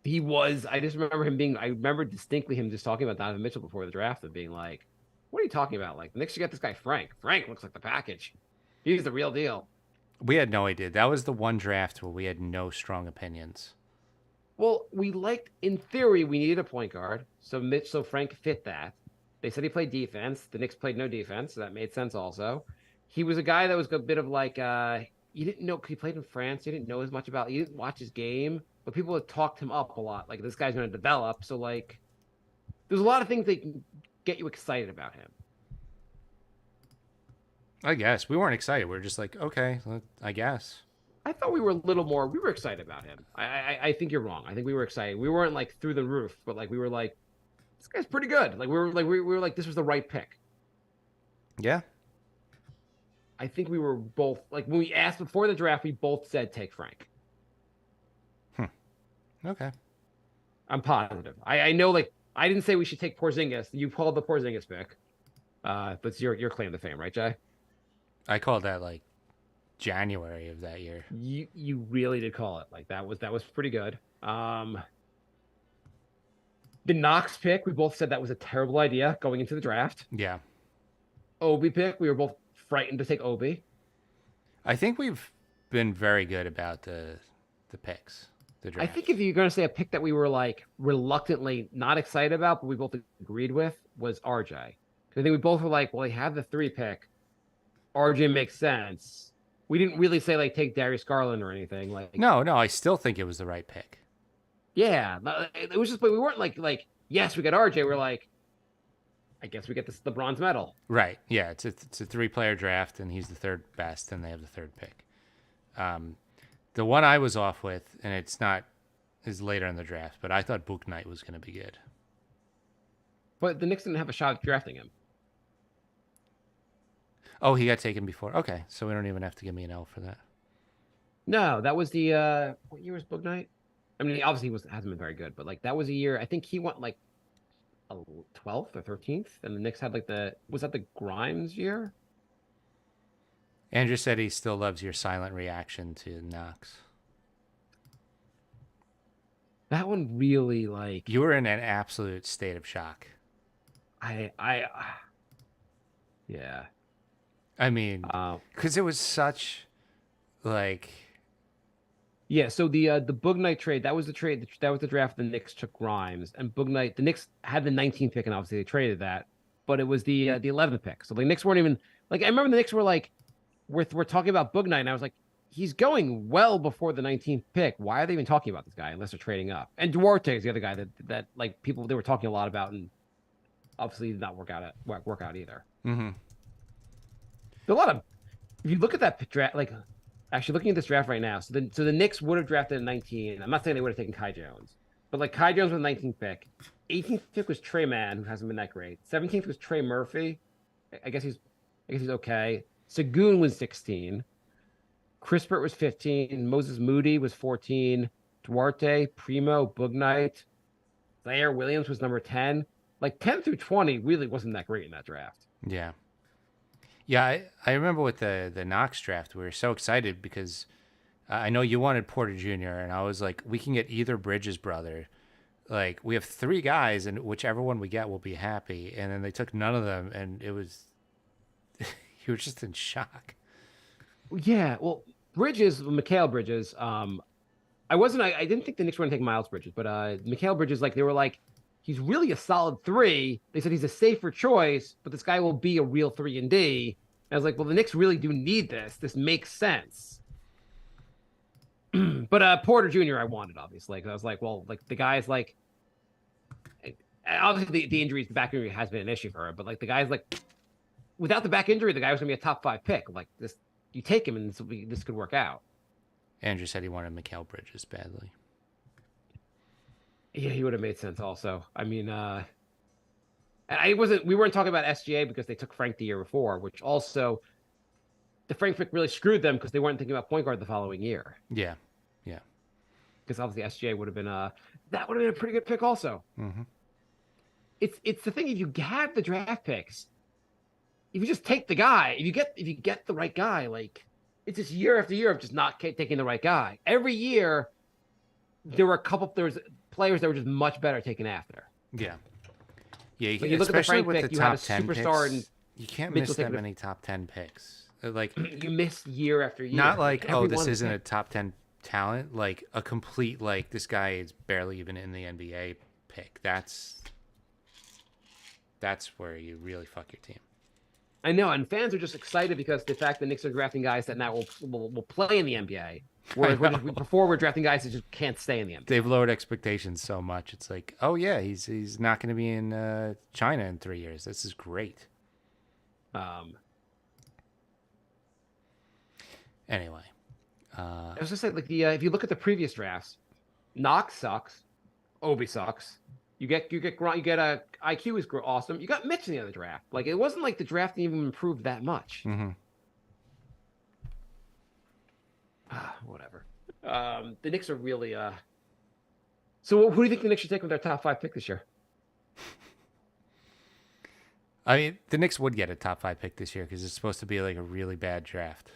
he was. I just remember him being. I remember distinctly him just talking about Donovan Mitchell before the draft and being like, "What are you talking about? Like, next you got this guy Frank. Frank looks like the package. He's the real deal." We had no idea. That was the one draft where we had no strong opinions. Well, we liked, in theory, we needed a point guard. So Frank fit that. They said he played defense. The Knicks played no defense, so that made sense also. He was a guy that was a bit of like, you didn't know, he played in France. You didn't know as much about, you didn't watch his game, but people had talked him up a lot. Like, this guy's going to develop. So, like, there's a lot of things that can get you excited about him. I guess. We weren't excited. We were just like, okay, I guess. I thought we were a little more, we were excited about him. I think you're wrong. I think we were excited. We weren't like through the roof, but like, we were like, this guy's pretty good. Like, we were like, this was the right pick. Yeah. I think we were both like when we asked before the draft, we both said take Frank. Okay. I'm positive. I know, like, I didn't say we should take Porzingis. You called the Porzingis pick. But it's your claim to fame, right, Jay? I called that like January of that year. You really did call it. Like, that was pretty good. The Knox pick, we both said that was a terrible idea going into the draft. Yeah. Obi pick, we were both frightened to take Obi. I think we've been very good about the picks. The draft. I think if you're going to say a pick that we were like reluctantly not excited about, but we both agreed with, was RJ. I think we both were like, well, they have the 3 pick. RJ makes sense. We didn't really say like take Darius Garland or anything. Like, no, I still think it was the right pick. yeah, it was just, but we weren't like yes, we got RJ. We're like, I guess we get the bronze medal. Right. Yeah. It's a 3-player draft, and he's the 3rd best, and they have the 3rd pick. The one I was off with, and it's not, is later in the draft, but I thought Book Knight was going to be good. But the Knicks didn't have a shot at drafting him. Oh, he got taken before. Okay, so we don't even have to give me an L for that. No, that was the what year was Book Knight? I mean, obviously hasn't been very good, but like that was a year. I think he went like 12th or 13th, and the Knicks had like was that the Grimes year? Andrew said he still loves your silent reaction to Knox. That one really, like, you were in an absolute state of shock. Yeah. I mean, because it was such, like, yeah. So the Book Knight trade, that was the trade, that was the draft. The Knicks took Grimes, and Book Knight. The Knicks had the 19th pick, and obviously they traded that, but it was the 11th pick. So the Knicks weren't even like. I remember the Knicks were like, we're talking about Book Knight, and I was like, he's going well before the 19th pick. Why are they even talking about this guy unless they're trading up? And Duarte is the other guy that like people they were talking a lot about, and obviously did not work out either. Mm-hmm. A lot of, if you look at that draft, like actually looking at this draft right now, so the Knicks would have drafted at 19. I'm not saying they would have taken Kai Jones, but like Kai Jones was the 19th pick. 18th pick was Trey Mann, who hasn't been that great. 17th was Trey Murphy. I guess he's okay. Sagoon was 16. Crispert was 15. Moses Moody was 14. Duarte, Primo, Book Knight. Zaire Williams was number 10. Like 10 through 20 really wasn't that great in that draft. Yeah. Yeah, I remember with the Knox draft, we were so excited because I know you wanted Porter Jr., and I was like, we can get either Bridges brother. Like, we have 3 guys, and whichever one we get, we'll be happy. And then they took none of them, and it was, you were just in shock. Yeah, well, Mikal Bridges, I didn't think the Knicks were going to take Miles Bridges, but Mikal Bridges, like, they were like, he's really a solid 3. They said he's a safer choice, but this guy will be a real 3 and D. And I was like, well, the Knicks really do need this. This makes sense. But Porter Jr. I wanted, obviously. Like, I was like, well, like the guy's like, obviously the injuries, the back injury has been an issue for him, but like the guy's like, without the back injury, the guy was going to be a top 5 pick. Like this, you take him and this could work out. Andrew said he wanted Mikal Bridges badly. Yeah, he would have made sense also. I mean, we weren't talking about SGA because they took Frank the year before, which also the Frank pick really screwed them because they weren't thinking about point guard the following year. Yeah. Because obviously SGA would have been that would have been a pretty good pick also. Mm-hmm. It's the thing, if you have the draft picks, if you just take the guy, if you get the right guy, like it's just year after year of just not taking the right guy. Every year, there was players that were just much better taken after. Yeah. Yeah, Like you look at the especially Frank with pick, the you had a top 10 superstar, picks, and you can't Mitchell miss that taking many top 10 picks. Like, you miss year after year. not like, oh, this everyone- isn't a top 10 talent. Like, a complete, like, this guy is barely even in the NBA pick. That's where you really fuck your team. I know, and fans are just excited because the fact the Knicks are drafting guys that now will play in the NBA. Whereas before we're drafting guys that just can't stay in the NBA. They've lowered expectations so much. It's like, oh yeah, he's not going to be in China in 3 years. This is great. Anyway, I was just saying, like if you look at the previous drafts, Knox sucks, Obi sucks. You get Grant, you get a IQ is awesome. You got Mitch in the other draft. Like it wasn't like the draft didn't even improve that much. mm-hmm. Whatever. The Knicks are really. So who do you think the Knicks should take with their top 5 pick this year? I mean, the Knicks would get a top 5 pick this year because it's supposed to be like a really bad draft.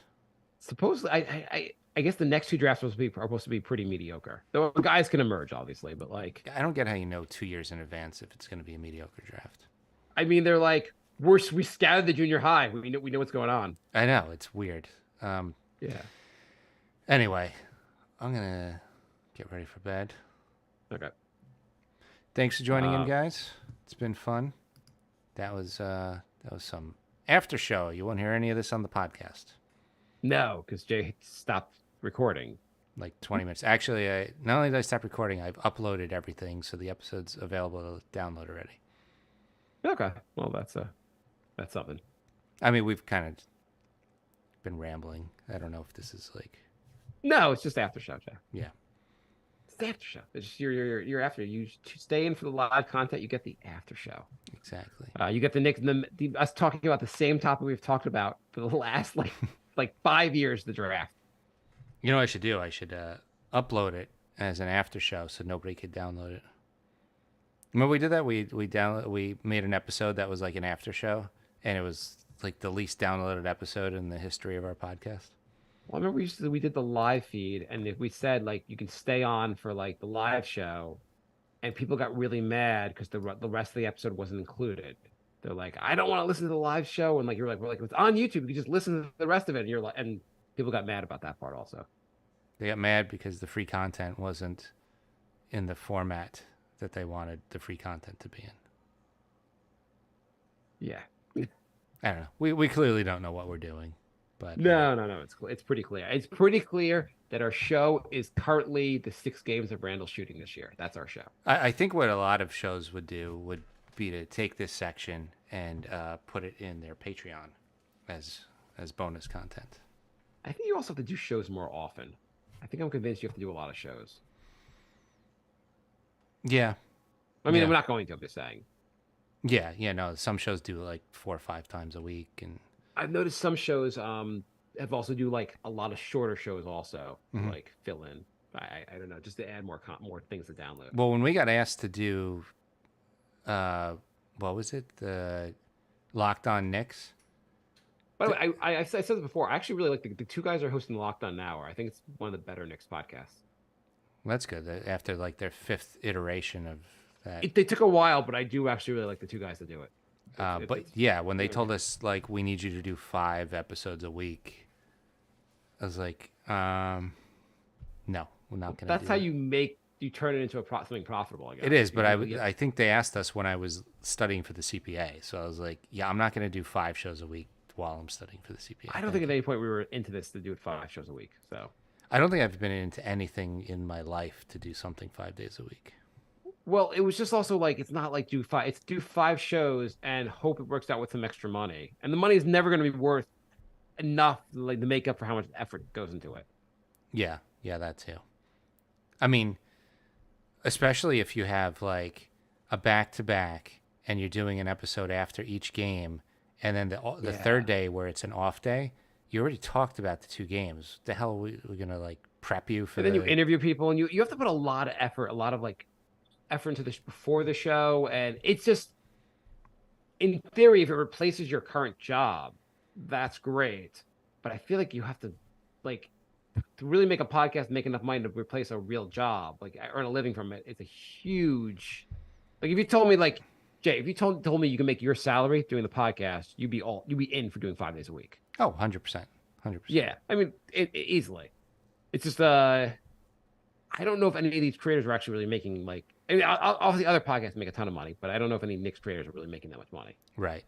Supposedly, I guess the next 2 drafts are supposed to be pretty mediocre. Though guys can emerge, obviously, but like I don't get how you know 2 years in advance if it's going to be a mediocre draft. I mean, they're like we scouted the junior high. We know what's going on. I know, it's weird. Yeah. Anyway, I'm gonna get ready for bed. Okay. Thanks for joining in, guys. It's been fun. That was some after show. You won't hear any of this on the podcast. No, because Jay stopped recording. Like 20 minutes. Actually, not only did I stop recording, I've uploaded everything, so the episode's available to download already. Okay. Well, that's something. I mean, we've kind of been rambling. I don't know if this is like. No, it's just after show, Jay. Yeah. It's the after show. It's just you're after. You stay in for the live content. You get the after show. Exactly. You get the Knicks, us talking about the same topic we've talked about for the last like 5 years. The draft. You know what I should do? I should upload it as an after show so nobody could download it. Remember we did that? We made an episode that was like an after show, and it was like the least downloaded episode in the history of our podcast. Well, I remember we did the live feed, and if we said like you can stay on for like the live show, and people got really mad because the rest of the episode wasn't included. They're like, I don't want to listen to the live show, and like we're like it's on YouTube. You can just listen to the rest of it. And you're like, and people got mad about that part also. They got mad because the free content wasn't in the format that they wanted the free content to be in. Yeah. I don't know. We clearly don't know what we're doing. But No. It's pretty clear. It's pretty clear that our show is currently the 6 games of Randle shooting this year. That's our show. I think what a lot of shows would do would be to take this section and put it in their Patreon as bonus content. I think you also have to do shows more often. I think I'm convinced you have to do a lot of shows. Yeah. I mean, Yeah. we're not going to, I'm just saying. Yeah, no. Some shows do like 4 or 5 times a week, and I've noticed some shows have also do like a lot of shorter shows also, like fill in. I don't know, just to add more things to download. well, when we got asked to do, what was it? The Locked On Knicks. By the way, I said this before. I actually really like the 2 guys who are hosting Locked On Now. I think it's one of the better Knicks podcasts. That's good. After like their 5th iteration of that. They took a while, but I do actually really like the 2 guys that do it. But yeah, when they told us like we need you to do 5 episodes a week, I was like, no, we're not gonna. That's how you turn it into something profitable. I guess It is, but I think they asked us when I was studying for the CPA, so I was like, yeah, I'm not gonna do 5 shows a week while I'm studying for the CPA. I don't think at any point we were into this to do it 5 shows a week. So I don't think I've been into anything in my life to do something 5 days a week. well, it was just also like it's not like do 5 shows and hope it works out with some extra money, and the money is never going to be worth enough like to make up for how much effort goes into it. Yeah, that too. I mean, especially if you have like a back-to-back and you're doing an episode after each game, and then the third day where it's an off day, you already talked about the 2 games. The hell are we gonna like prep you for? And then you interview people, and you have to put a lot of effort, into this before the show, and it's just, in theory, if it replaces your current job, that's great. But I feel like you have to like to really make a podcast, make enough money to replace a real job, like I earn a living from it. It's a huge. Like if you told me like Jay, if you told me you can make your salary doing the podcast, you'd be in for doing 5 days a week. Oh, 100%. 100%. Yeah, I mean, easily. It's just I don't know if any of these creators are actually really making like. I mean, obviously other podcasts make a ton of money, but I don't know if any Knicks creators are really making that much money. Right.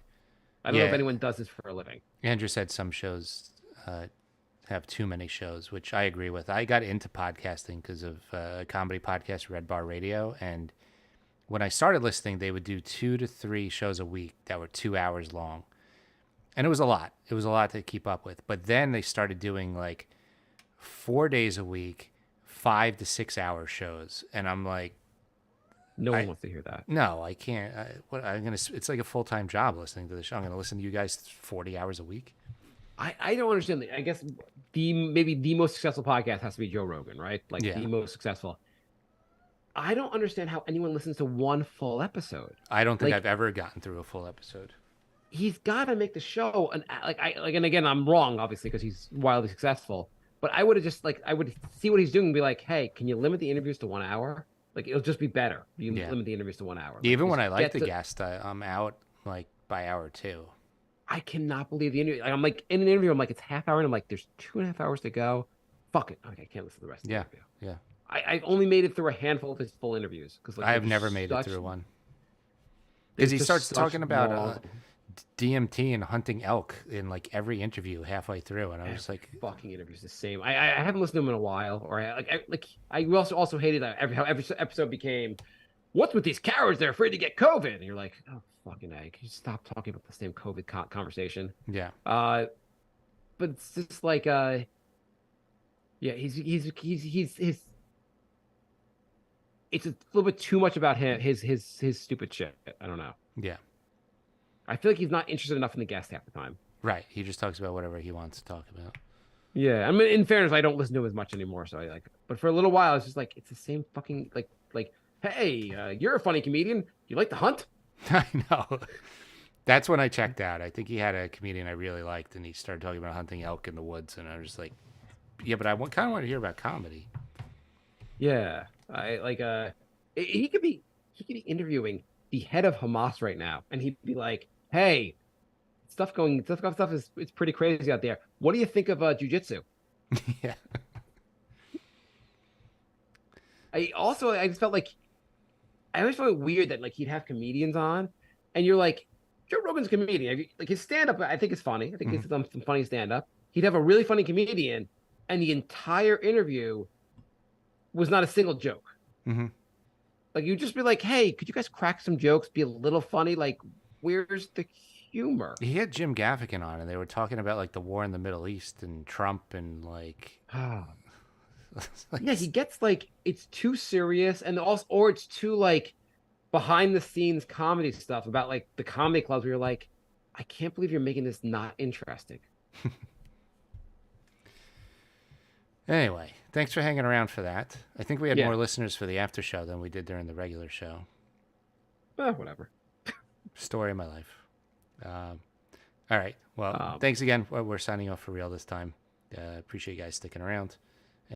I don't know if anyone does this for a living. Andrew said some shows have too many shows, which I agree with. I got into podcasting because of a comedy podcast, Red Bar Radio, and when I started listening, they would do 2 to 3 shows a week that were 2 hours long, and it was a lot. It was a lot to keep up with. But then they started doing like 4 days a week, 5 to 6 hour shows, and I'm like, no one wants to hear that. No, I can't. It's like a full-time job listening to the show. I'm gonna listen to you guys 40 hours a week. I don't understand. I guess maybe the most successful podcast has to be Joe Rogan, right? Like the most successful. I don't understand how anyone listens to one full episode. I don't think I've ever gotten through a full episode. He's got to make the show, and and again, I'm wrong, obviously, because he's wildly successful. But I would have just I would see what he's doing and be like, hey, can you limit the interviews to 1 hour? Like it'll just be better. You limit the interviews to 1 hour. Even when I like the guest, I'm out like by hour 2. I cannot believe the interview. I'm like in an interview. I'm like it's half hour, and I'm like there's 2.5 hours to go. Fuck it. Okay, I can't listen to the rest of the interview. Yeah. I've only made it through a handful of his full interviews because I have never made it through one. Because he starts talking about DMT and hunting elk in like every interview halfway through, and I was like, "Fucking interviews the same." I haven't listened to him in a while, or I also hated that how every episode became, "What's with these cowards? They're afraid to get COVID." And you're like, "Oh fucking egg! Can you stop talking about the same COVID conversation?" Yeah. But it's just like he's it's a little bit too much about him, his stupid shit. I don't know. Yeah. I feel like he's not interested enough in the guest half the time. Right. He just talks about whatever he wants to talk about. Yeah. I mean, in fairness, I don't listen to him as much anymore. So but for a little while, it's just like, it's the same fucking, like, hey, you're a funny comedian. You like to hunt? I know. That's when I checked out. I think he had a comedian I really liked, and he started talking about hunting elk in the woods. And I was just like, yeah, but I kind of want to hear about comedy. Yeah. He could be interviewing the head of Hamas right now. And he'd be like, hey, stuff is it's pretty crazy out there. What do you think of jujitsu? Yeah. I just felt like I always felt weird that like he'd have comedians on, and you're like, Joe Rogan's a comedian. Like his stand up, I think is funny. I think he's some funny stand up. He'd have a really funny comedian, and the entire interview was not a single joke. Mm-hmm. Like you'd just be like, hey, could you guys crack some jokes? Be a little funny. Like, where's the humor? He had Jim Gaffigan on, and they were talking about like the war in the Middle East and Trump and like. Yeah, he gets like it's too serious, and also or it's too like behind the scenes comedy stuff about like the comedy clubs where you're like, I can't believe you're making this not interesting. Anyway, thanks for hanging around for that. I think we had more listeners for the after show than we did during the regular show. Whatever. Story of my life. All right. Well, thanks again. We're signing off for real this time. Appreciate you guys sticking around.